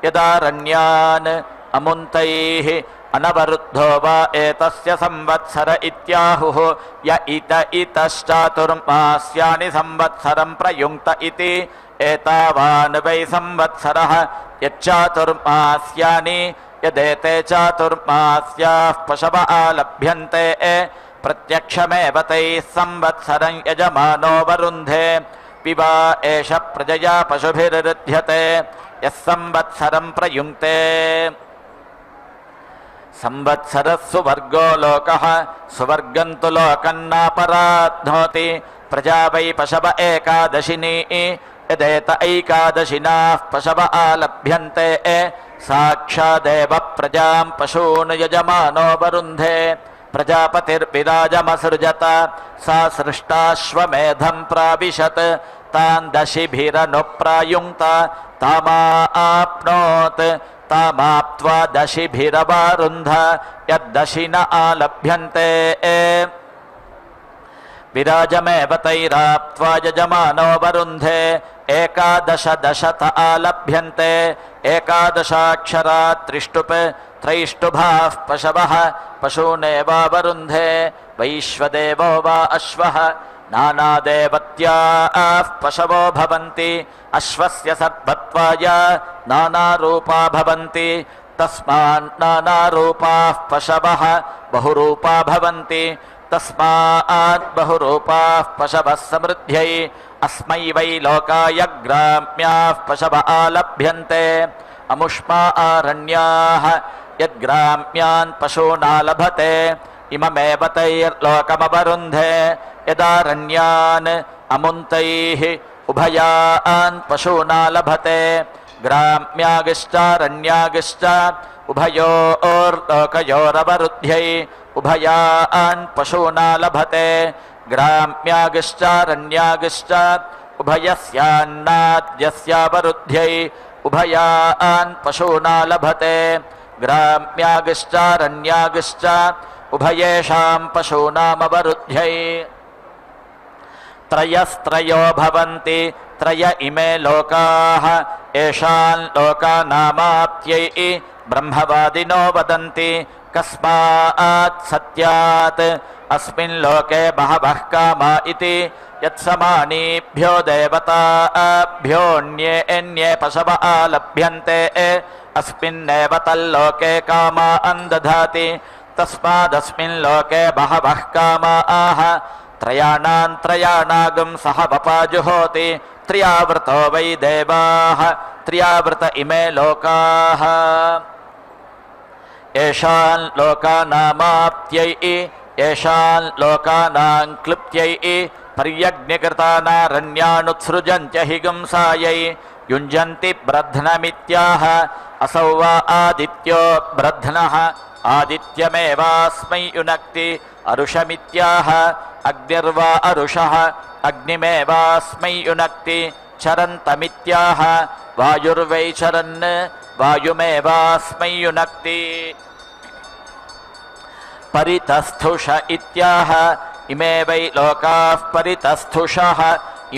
यदारण्यान् अमुन्तैः अनवरुद्धो वा एतस्य संवत्सर इत्याहुः य इतश्चातुर्मास्यानि संवत्सरं प्रयुङ्क्त इति एतावान् वै संवत्सरः यच्चातुर्मास्यानि यदेते चातुर्मास्याः पशव आलभ्यन्ते प्रत्यक्षमेव तैः संवत्सरं यजमानो वरुन्धे पिबा एष प्रजया पशुभिरुध्यते यः संवत्सरं प्रयुङ्क्ते संवत्सरः सुवर्गो लोकः सुवर्गं तु लोकन्नापराध्नोति प्रजा वै पशव एकादशिनी यदेत ऐकादशिनाः पशव आलभ्यन्ते साक्षादेव प्रजां पशून् यजमानो वरुन्धे प्रजापतिर्विराजमसृजत सा सृष्टाश्वमेधं प्राविशत् तान् दशिभिरनुप्रायुङ्क्त तामाप्नोत् तामाप्त्वा दशिभिरवारुन्ध यद्दशिन आलभ्यन्ते विराजमेव तैराप्त्वा यजमानो वरुन्धे एकादश दशत आलभ्यन्ते एकादशाक्षरा त्रिष्टुप् त्रैष्टुभाः पशवः पशूनेवावरुन्धे वैश्वदेवो वा अश्वः नानादेवत्याः पशवो भवन्ति अश्वस्य सर्वत्वाय नानारूपा भवन्ति तस्मान् नानारूपाः पशवः बहुरूपा भवन्ति तस्मात् बहुरूपाः पशवः समृद्ध्यै अस्मै वै लोकाय ग्राम्याः पशव आलभ्यन्ते अमुष्मा आरण्याः यद्ग्राम्यान् पशूनालभते इममेव तैर्लोकमवरुन्धे यदारण्यान् अमुन्तैः उभयान् पशूनालभते ग्राम्यागिश्चारण्यागिश्च उभयोर्लोकयोरवरुद्ध्यै उभयान् पशूनालभते ग्राम्यागिश्चारण्यागिश्च उभयस्यान्नाद्यस्यावरुद्ध्यै उभयान् पशूनालभते ग्राम्यागिश्चारण्यागिश्च उभयेषां पशूनामवरुद्ध्यै त्रयस्त्रयो भवन्ति त्रय इमे लोकाः येषान् लोकानामाप्त्यै ब्रह्मवादिनो वदन्ति कस्मात् सत्यात् अस्मिन् लोके बहवः कामा इति यत्समानीभ्यो देवताभ्योऽन्ये अन्ये पशव आलभ्यन्ते अस्मिन्नेव तल्लोके कामान् दधाति तस्मादस्मिन् लोके बहवः कामाः त्रयाणागं सह वपाजुहोति त्र्यावृतो वै देवाः त्र्यावृत इमे लोकाः येषान् लोकानामाप्त्यै येषान् लोकानां क्लृप्त्यै पर्यज्ञकृतानारण्यानुत्सृजन्त्य हिगुंसायै युञ्जन्ति ब्रध्नमित्याह असौ वा आदित्यो ब्रध्नः आदित्यमेवास्मै युनक्ति अरुषमित्याह अग्निर्वा अरुषः अग्निमेवास्मै युनक्ति चरन्तमित्याह वायुर्वै चरन् वायुमेवास्मै युनक्ति परितस्थुष इत्याह इमे वै लोकाः परितस्थुषः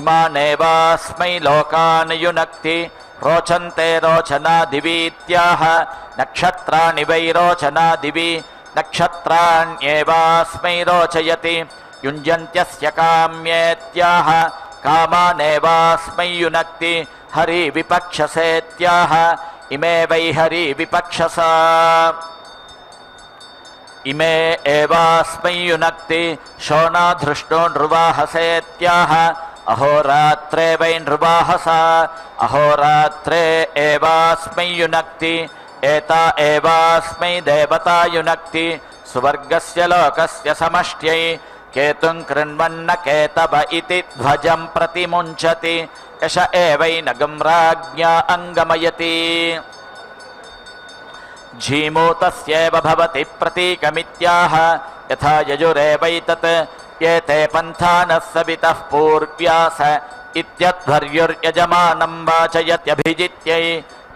इमानेवास्मै लोकान् युनक्ति रोचन्ते रोचनादिवीत्याह नक्षत्राणि वै रोचनादिवि नक्षत्राण्येवास्मै रोचयति युञ्जन्त्यस्य काम्येत्याह कामानेवास्मै युनक्ति हरिविपक्षसेत्याह इमे वै हरिविपक्षसा इमे एवास्मै युनक्ति शोणाधृष्टो नृवाहसेत्याह अहोरात्रे वै नृवाहसा अहोरात्रे एवास्मै युनक्ति एता एवास्मै देवता युनक्ति सुवर्गस्य लोकस्य समष्ट्यै केतुं कृण्वन्न केतव इति ध्वजं प्रतिमुञ्चति यश एवैनगं राज्ञा अङ्गमयति झीमूतस्यैव भवति प्रतीकमित्याह यथा यजुरेवैतत् ये ते पन्थानः सवितः पूर्व्यास इत्यध्वर्युर्यजमानं वाचयत्यभिजित्यै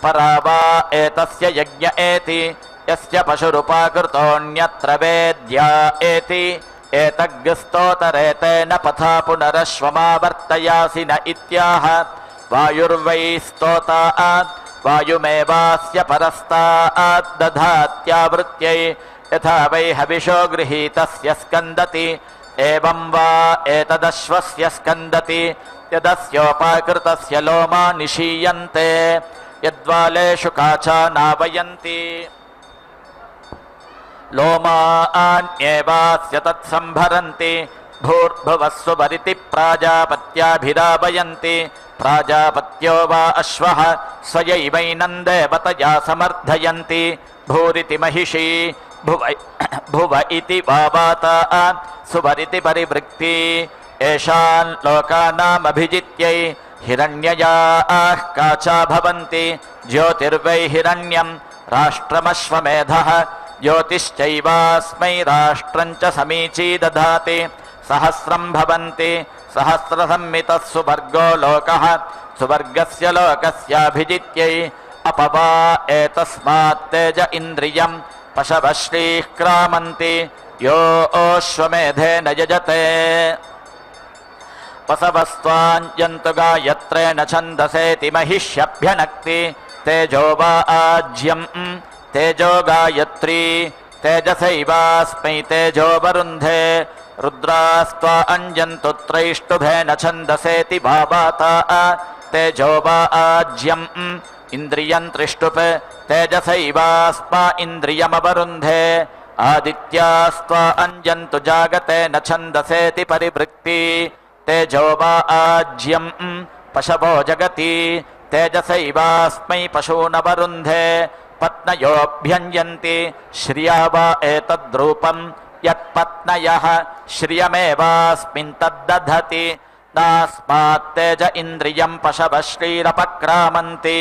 परा वा एतस्य यज्ञ एति यस्य पशुरुपाकृतोऽन्यत्र वेद्या एति एतग्स्तोतरेतेन पथा पुनरश्वमावर्तयासि न इत्याह वायुर्वै स्तोतात् वायुमेवास्य परस्तात् दधात्यावृत्यै यथा वै हविषो गृहीतस्य स्कन्दति एवं वा एतदश्वस्य स्कन्दति यदस्योपाकृतस्य लोमा निशीयन्ते यद्वालेषु काचा नावयन्ति लोमान्येवास्य तत्सम्भरन्ति भूर्भुवस्सु वरिति प्राजापत्याभिरावयन्ति प्राजापत्यो वा अश्वः स्वयैवैनं देवतया समर्थयन्ति भूरिति महिषी भुव इति वा वाता सुवरिति परिवृक्ति येषान् लोकानामभिजित्यै हिरण्ययाः काचा भवन्ति ज्योतिर्वै हिरण्यं राष्ट्रमश्वमेधः ज्योतिश्चैवास्मै राष्ट्रं च समीची दधाति सहस्रं भवन्ति सहस्रसंमितः सुवर्गो लोकः सुवर्गस्य लोकस्याभिजित्यै अपवा एतस्मात् तेज इन्द्रियं पशवश्रीः क्रामन्ति यो अश्वमेधेन यजते पशवस्त्वाञ्जन्तु गायत्रेण छन्दसेति महिष्यभ्यनक्ति तेजो वा आज्यं तेजो गायत्री तेजसैवास्मै तेजो वरुन्धे रुद्रास्त्वा अञ्जन्तु त्रैष्टुभेन छन्दसेति भावाता तेजो वा आज्यम् इन्द्रियं त्रिष्टुप् तेजसैवास्मा इन्द्रियमवरुन्धे आदित्यास्त्वा अञ्जन्तु जागतेन छन्दसेति परिवृक्ति तेजो वा आज्यम् पशवो जगति तेजसैवास्मै पशूनवरुन्धे पत्नयोऽभ्यञ्जन्ति श्रिया वा एतद्रूपं यत्पत्नयः श्रियमेवास्मिन् तद्दधति नास्मात् तेज इन्द्रियं पशवः श्रीरपक्रामन्ति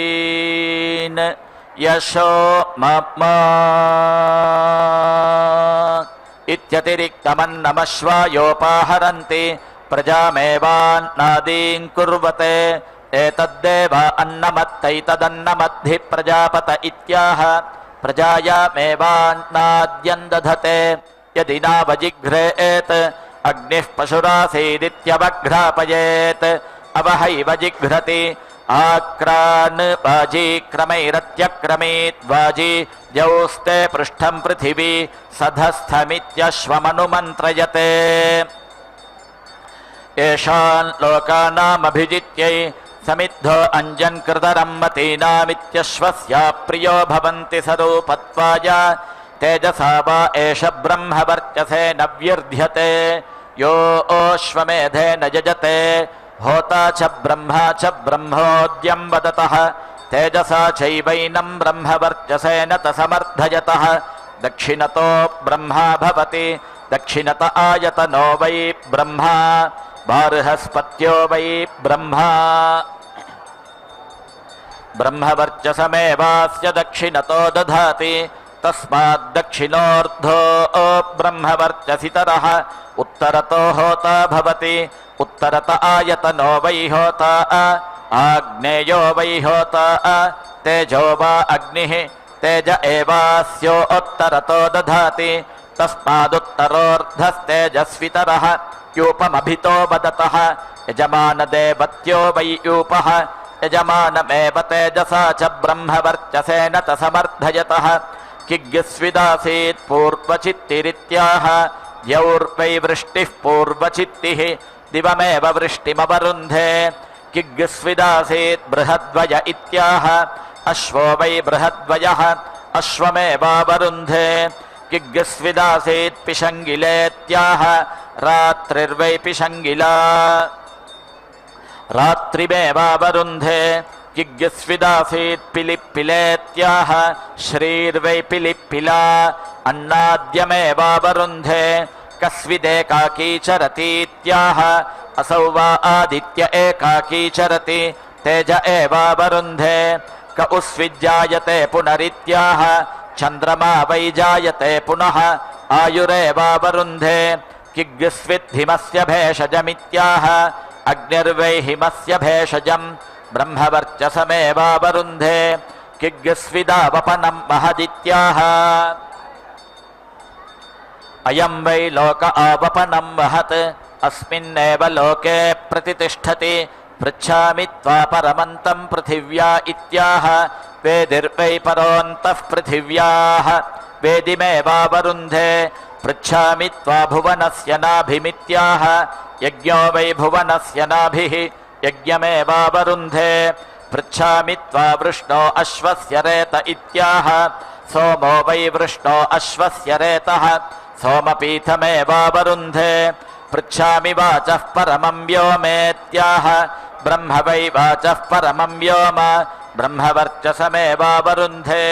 लाजीच्छाचीन् यशो मम इत्यतिरिक्तमन्नमश्वायोपाहरन्ति प्रजामेवान्नादीं कुर्वते एतद्देव अन्नमत्तैतदन्नमद्धि प्रजापत इत्याह प्रजायामेवान्नाद्यं दधते यदि नावजिघ्रेत् अग्निः पशुरासीदित्यवघ्रापयेत् अवहैव जिघ्रति आक्रान् वाजी क्रमैरत्यक्रमेद्वाजी द्यौस्ते पृष्ठं पृथिवी सधस्थमित्यश्वमनुमन्त्रयते येषान् लोकानामभिजित्यै समिद्धो अञ्जन्कृतरं मतीनामित्यश्वस्य प्रियो भवन्ति सरूपत्वाय तेजसा वा एष ब्रह्मवर्चसे न व्यर्ध्यते यो ओश्वमेधेन यजते होता च ब्रह्मोद्यं वदतः तेजसा चैवैनं ब्रह्मवर्चसेन तसमर्थयतः दक्षिणतो ब्रह्मा भवति दक्षिणत आयतनो वै ब्रह्मा बार्हस्पत्यो वै ब्रह्मा ब्रह्मवर्चसमेवास्य दक्षिणतो दधाति तस्माद्दक्षिणोऽर्धो ब्रह्मवर्चसितरः उत्तरतो होता भवति उत्तरत आयतनो वै होता आग्नेयो वै होता तेजो वा अग्निः तेज एवास्यो उत्तरतो दधाति तस्मादुत्तरोऽर्धस्तेजस्वितरः यूपमभितो वदतः यजमानदेवत्यो वै यूपः यजमानमेव तेजसा च ब्रह्मवर्चसेन तसमर्थयतः किग्स्विदासीत् पूर्वचित्तिरित्याह द्यौर्वै वृष्टिः पूर्वचित्तिः दिवमेव वृष्टिमवरुन्धे किग्स्विदासीत् बृहद्वय इत्याह अश्वो वै बृहद्वयः अश्वमेवावरुन्धे किग्स्विदासीत् पिशङ्गिलेत्याह रात्रिर्वै पिशङ्गिला रात्रिमेवावरुन्धे किग्स्विदासीत् पिलिप्पिलेत्याह श्रीर्वै पिलिप्पिला अन्नाद्यमेवावरुन्धे कस्विदेकाकी चरतीत्याह असौ वा आदित्य एकाकी चरति तेज एवावरुन्धे क उस्विज्जायते पुनरित्याह चन्द्रमा वै जायते पुनः आयुरेवावरुन्धे किग्स्विद्धिमस्य भेषजमित्याह अग्निर्वै हिमस्य भेषजम् ब्रह्मवर्चसमेवावरुन्धे किग्स्विदावपनं महदित्याह अयं वै लोक आवपनं महत् अस्मिन्नेव लोके प्रतितिष्ठति पृच्छामि त्वा परमन्तं पृथिव्या इत्याह वेदिर्वै परोऽन्तः पृथिव्याः वेदिमेवावरुन्धे पृच्छामि त्वा भुवनस्य नाभिमित्याह यज्ञो वै भुवनस्य नाभिः यज्ञमेवावरुन्धे पृच्छामि त्वा वृष्णो अश्वस्य रेत इत्याह सोमो वै वृष्णो अश्वस्य रेतः सोमपीठमेवावरुन्धे पृच्छामि वाचः परमं व्योमेत्याह ब्रह्म वै वाचः परमं व्योम ब्रह्मवर्चसमेवावरुन्धे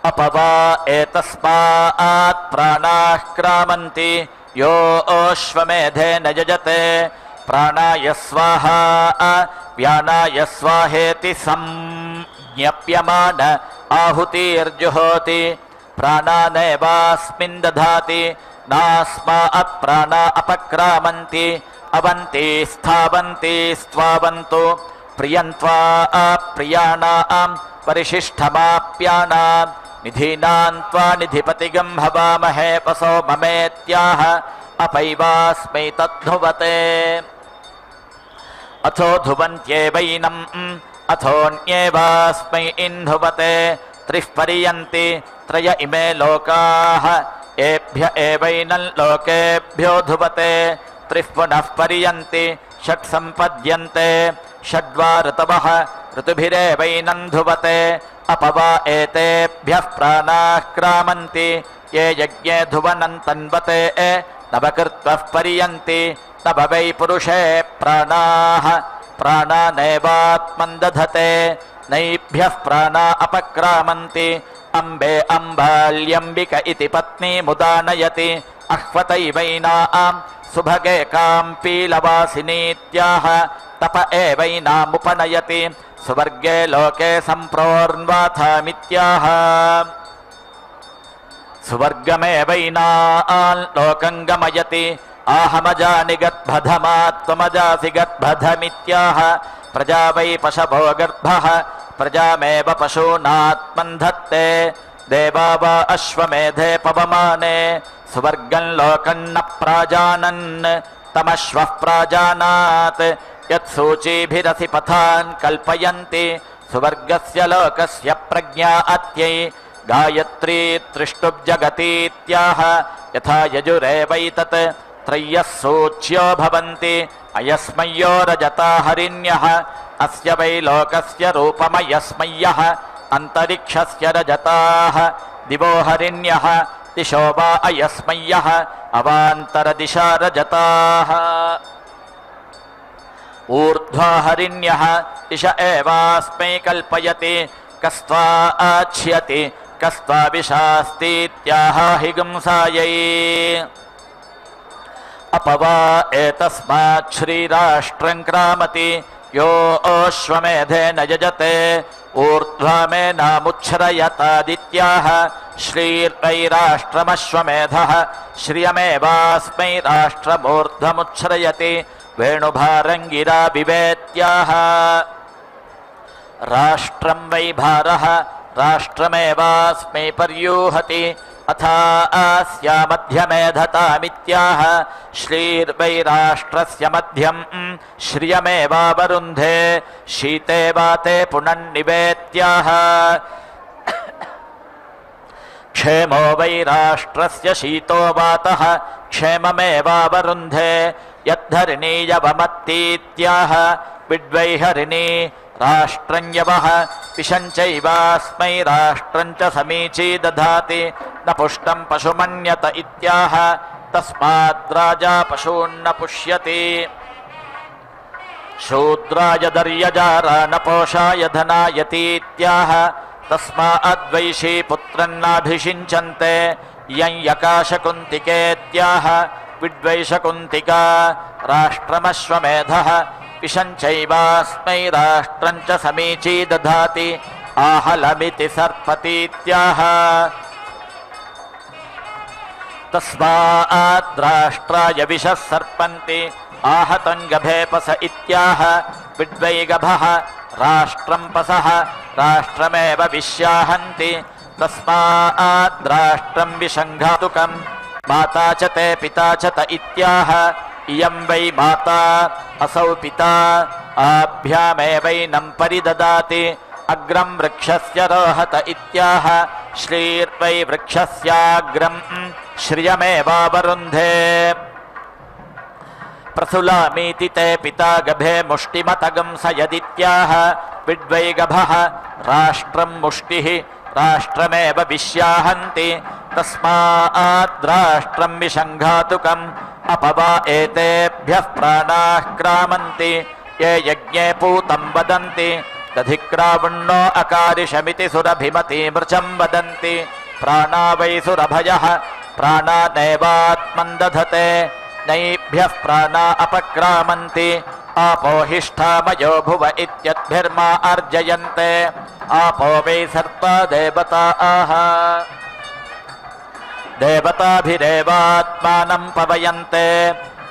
अपवा एतस्मात् प्राणाः क्रामन्ति यो ओश्वमेधेन यजते प्राणाय स्वाहा व्यानाय स्वाहेति संज्ञप्यमान आहुतिर्जुहोति प्राणानेवास्मिन् दधाति नास्मात् प्राणा अपक्रामन्ति अवन्ति स्थावन्ति स्त्वावन्तु प्रियन्त्वा अप्रियाणां परिशिष्टमाप्यानां निधीनां त्वा निधिपतिगं हवामहे पसो ममेत्याह अपैवास्मै तद्धुवते अथो ध्रुवन्त्येवैनम् अथोऽन्येवास्मै इन्धुवते त्रिः पर्यन्ति त्रय इमे लोकाः एभ्य एवैनं लोकेभ्यो ध्रुवते त्रिः पुनः पर्यन्ति षट् सम्पद्यन्ते षड्वा ऋतवः ऋतुभिरेवैनं ध्रुवते अपवा एतेभ्यः प्राणाः क्रामन्ति ये यज्ञे ध्रुवनं तन्वते नवकृत्वः पर्यन्ति तव वै पुरुषे प्राणाः प्राणानेवात्मन् दधते नैभ्यः प्राणा अपक्रामन्ति अम्बे अम्बाल्यम्बिक इति पत्नीमुदानयति अह्वतैवैनां सुभगे कां पीलवासिनीत्याह तप एवैनामुपनयति सुवर्गे लोके सम्प्रोर्वाथमित्याह सुवर्गमेवैनान् लोकं गमयति आहमजानि गद्भधमात्त्वमजासि गद्भधमित्याह प्रजा वै पशवो गर्भः प्रजामेव पशूनात्मन् धत्ते देवा वा अश्वमेधे पवमाने सुवर्गं लोकं न प्राजानन् तमश्वः प्राजानात् यत्सूचीभिरसि पथान् कल्पयन्ति सुवर्गस्य लोकस्य प्रज्ञा अत्यै गायत्री त्रिष्टुब्जगतीत्याह यथा यजुरेवैतत् त्रय्यः सूच्यो भवन्ति अयस्मय्यो रजता हरिण्यः अस्य वै लोकस्य रूपमयस्मय्यः अन्तरिक्षस्य रजताः दिवो हरिण्यः दिशो वा अयस्मय्यः अवान्तरदिशा रजताः ऊर्ध्वा हरिण्यः दिश एवास्मै कल्पयति कस्त्वा आच्छ्यति कस्त्वा विशास्तीत्याह हिगुंसायै अपवा एतस्मात् श्रीराष्ट्रं क्रामति यो अश्वमेधेन यजते ऊर्ध्वा मेनामुच्छ्रयतादित्याह श्रीर्वैराष्ट्रमश्वमेधः श्रियमेवास्मै राष्ट्रमूर्ध्वमुच्छ्रयति वेणुभारङ्गिरा बिभेत्याह राष्ट्रं वै भारः राष्ट्रमेवास्मै पर्यूहति अथा आस्या मध्यमेधतामित्याह श्रीर्वै राष्ट्रस्य मध्यं श्रियमेवावरुन्धे शीते वाते पुनन्निवेत्याह क्षेमो वै राष्ट्रस्य शीतो वातः क्षेममेवावरुन्धे यद्धरिणीयवमत्तीत्याह विद्वैहरिणी राष्ट्रं यवः पिशञ्चैवास्मै राष्ट्रं च समीची दधाति न पुष्टं पशुमन्यत इत्याह तस्माद्राजा पशून्न पुष्यति शूद्राय दर्यजारा न पोषाय धनायतीत्याह तस्माद्वैशी पुत्रन्नाभिषिञ्चन्ते यं यकाशकुन्तिकेत्याह विद्वैशकुन्तिका राष्ट्रमश्वमेधः पिशञ्चैवास्मै राष्ट्रं च समीची दधाति आहलमिति सर्पतीत्याह तस्माद्राष्ट्राय विषः सर्पन्ति आहतं गभेपस इत्याह विद्वैगभः राष्ट्रं पसः राष्ट्रमेव विश्याहन्ति तस्माद्राष्ट्रं विषङ्घातुकम् माता च ते पिता च त इत्याह इयं वै माता असौ पिता आभ्यामेवैनं परिददाति अग्रं वृक्षस्य रोहत इत्याह श्रीर्वै वृक्षस्याग्रं श्रियमेवावरुन्धे प्रसुलामीति ते पिता गभे मुष्टिमतगं स यदित्याह विद्वैगभः राष्ट्रं मुष्टिः राष्ट्रमेव विश्याहन्ति तस्माद्राष्ट्रं विषङ्घातुकम् अपवा एतेभ्यः प्राणाः क्रामन्ति ये यज्ञे पूतं वदन्ति दधिक्रावण्णो अकारिशमिति सुरभिमति मृचं वदन्ति प्राणा वै सुरभयः प्राणानेवात्मन् दधते नैभ्यः प्राणा अपक्रामन्ति आपोहिष्ठामयो भुव इत्यद्भिर्मा अर्जयन्ते आपो वै सर्पा देवता आह देवताभिरेवात्मानं पवयन्ते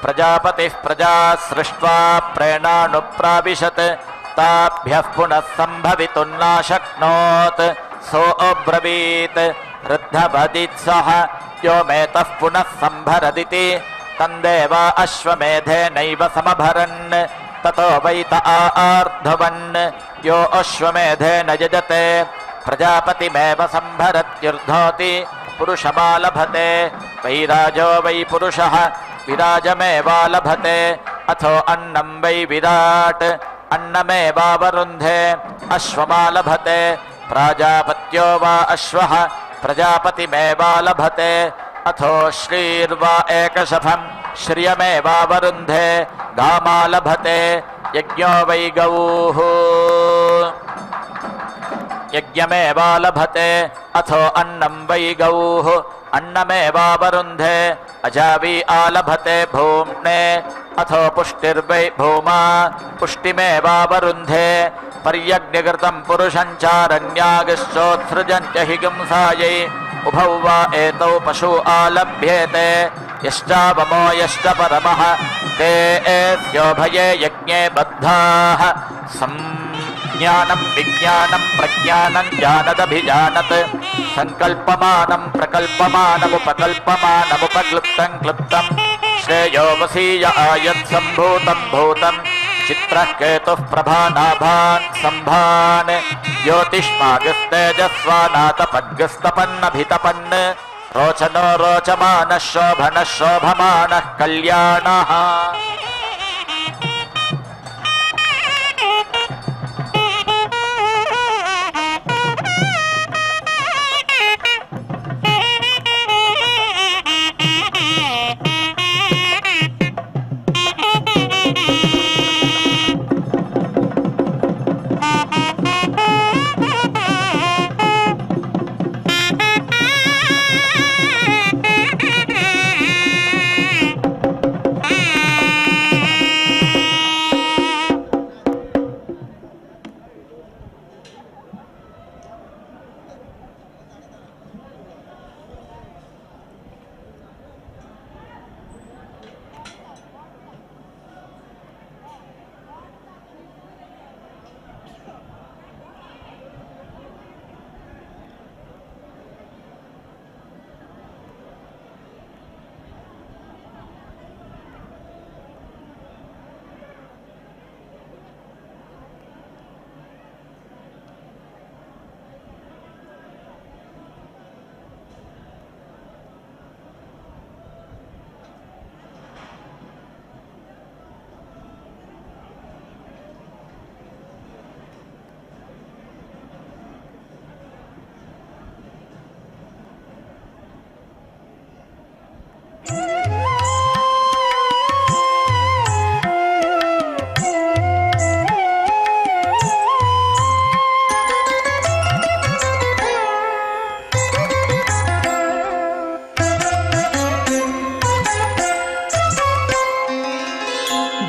प्रजापतिः प्रजा सृष्ट्वा प्रेणानुप्राविशत् ताभ्यः पुनः सम्भवितुं नाशक्नोत् सोऽब्रवीत् वृद्धवदित्सः यो मेतः पुनः सम्भरदिति तन्देवा अश्वमेधेनैव समभरन् ततो वैत आर्धवन् यो अश्वमेधेन यजते प्रजापतिमेव सम्भरत्युर्धोति पुरुषमालभते वैराजो वै पुरुषः विराजमेवालभते अथो अन्नं वै विराट् अन्नमेवावरुन्धे अश्वमालभते प्राजापत्यो वा अश्वः प्रजापतिमेवालभते अथो श्रीर्वा एकशफं श्रियमेवावरुन्धे गामालभते यज्ञो वै गौः यज्ञमेवालभते अथो अन्नं वै गौः अन्नमेवावरुन्धे अजावी आलभते भूम्ने अथो पुष्टिर्वै भूमा पुष्टिमेवावरुन्धे पर्यज्ञकृतं पुरुषं चारण्यागश्चोत्सृजं च हिगुंसायै उभौ वा एतौ पशु आलभ्येते यश्चावमो यश्च परमः ते एस्योभये यज्ञे बद्धाः ज्ञानं विज्ञानं प्रज्ञानं ज्ञानदभिजानत् संकल्पमानं प्रकल्पमानमुपकल्पमानमुपक्लुप्तं क्लुप्तं श्रेयो वसीय आयत् सम्भूतं भूतं चित्रः केतुः प्रभानाभान् सम्भान् ज्योतिष्मागस्तेजस्वानातपद्गस्तपन्नभितपन् रोचनो रोचमानः शोभनः शोभमानः कल्याणः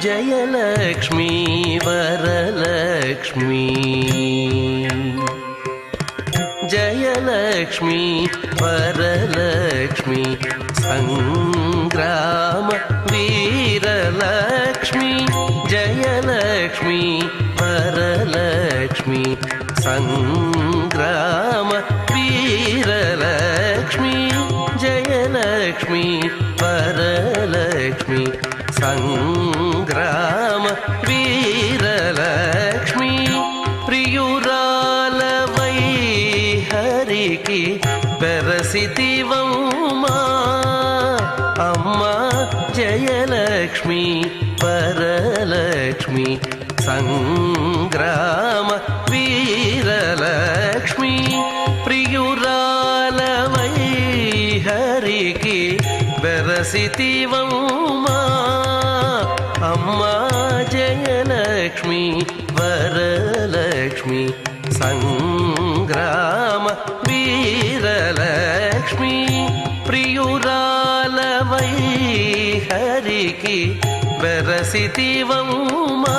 जयलक्ष्मी वरलक्ष्मी जयलक्ष्मी वरलक्ष्मी संग्राम वीरलक्ष्मी जयलक्ष्मी वरलक्ष्मी संग्राम वीरलक्ष्मी जयलक्ष्मी वरलक्ष्मी संग्राम वीरलक्ष्मी प्रियुरालवै हरिकी बेरसितिवम्मा अम्मा जयलक्ष्मी वरलक्ष्मी संग्राम वीरलक्ष्मी प्रियुरालवै हरिकी बेरसितिवम्मा अम्मा जयलक्ष्मी वरलक्ष्मी संग्राम वीरलक्ष्मी प्रियुरालवै हरिकी बेरसितिवम्मा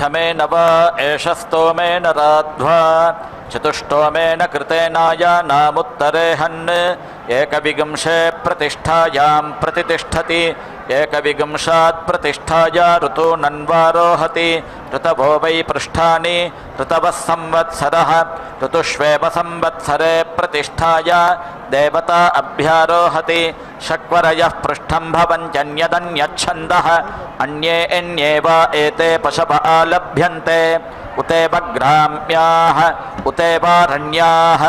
प्रथमेन वा एष स्तोमेन राध्वा चतुष्टोमेन कृतेनायानामुत्तरे हन् एकविगंशे प्रतिष्ठायां प्रतितिष्ठति एकविगंशात् प्रतिष्ठाया ऋतूनन्वारोहति ऋतवो वै पृष्ठानि ऋतवः संवत्सरः ऋतुष्वेव संवत्सरे प्रतिष्ठाया देवता अभ्यारोहति शक्वरयः पृष्ठं भवन्त्यन्यदन्यच्छन्दः अन्ये अन्ये वा एते पशव आलभ्यन्ते उतेव ग्राम्याः उतेवारण्याः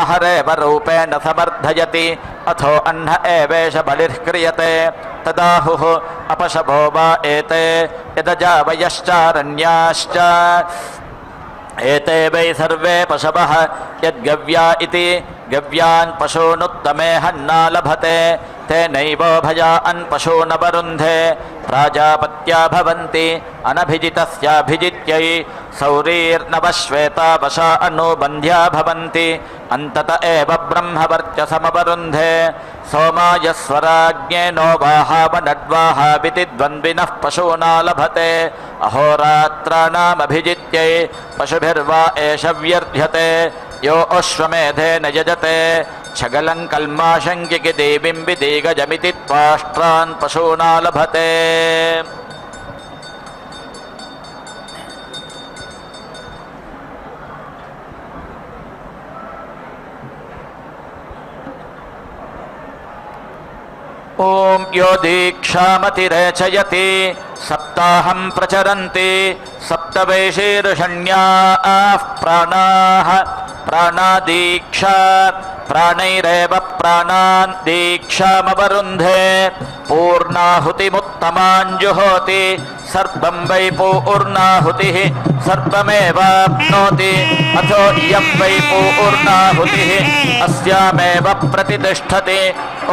अहरेव रूपेण समर्धयति अथो अह्न एवेश बलिः क्रियते तदाहुः अपशवो वा एते यदजावयश्चारण्याश्च एते वै सर्वे पशवः यद्गव्या इति गव्यान् पशूनुत्तमे हन्ना लभते तेनैवो भयान् पशूनवरुन्धे प्राजापत्या भवन्ति अनभिजितस्याभिजित्यै सौरीर्नवश्वेता वशा अनुबन्ध्या भवन्ति अन्तत एव ब्रह्मवर्चसमवरुन्धे सोमायस्वराज्ञेनो वाहावनड्वाहाविति द्वन्द्विनः पशूना लभते अहोरात्राणामभिजित्यै पशुभिर्वा एष व्यर्थ्यते यो अश्वमेधेन यजते छगलं कल्माशङ्किकिदेबिम्बिदेगजमिति त्वाष्ट्रान् पशूना लभते ॐ यो दीक्षामतिरेचयति सप्ताहं प्रचरन्ति सप्तवैशीर्षण्याः प्राणाः प्राणादीक्षा प्राणैरेव प्राणान् दीक्षामवरुन्धे पूर्णाहुतिमुत्तमाञ्जुहोति सर्वं वै पूर्णाहुतिः सर्वमेवाप्नोति अथो इयं वै पूर्णाहुतिः अस्यामेव प्रतिष्ठति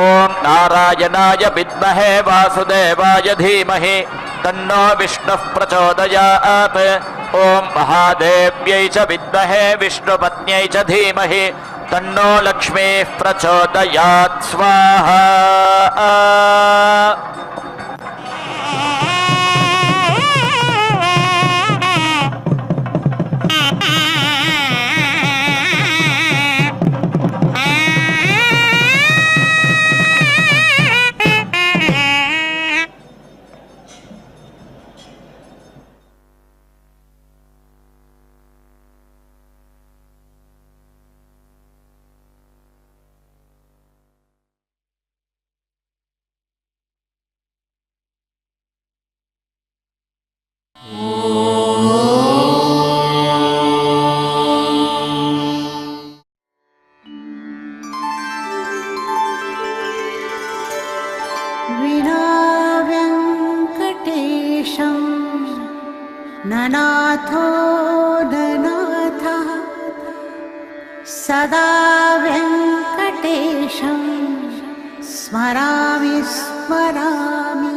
ॐ नारायणाय विद्महे वासुदेवाय धीमहि तन्नो विष्णुः प्रचोदयात् ॐ महादेव्यै च विद्महे विष्णुपत्न्यै च धीमहि तन्नो लक्ष्मीः प्रचोदयात् स्वाहा विनाव्यङ्कटेशं ननाथो ननाथः सदा व्यङ्कटेशं स्मरामि स्मरामि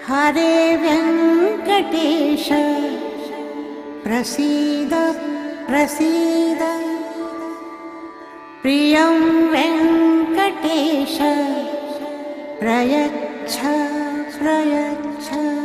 हरे व्यङ्कटेश प्रसीद प्रसीद प्रियं वेङ्कटेश प्रयच्छ प्रयच्छ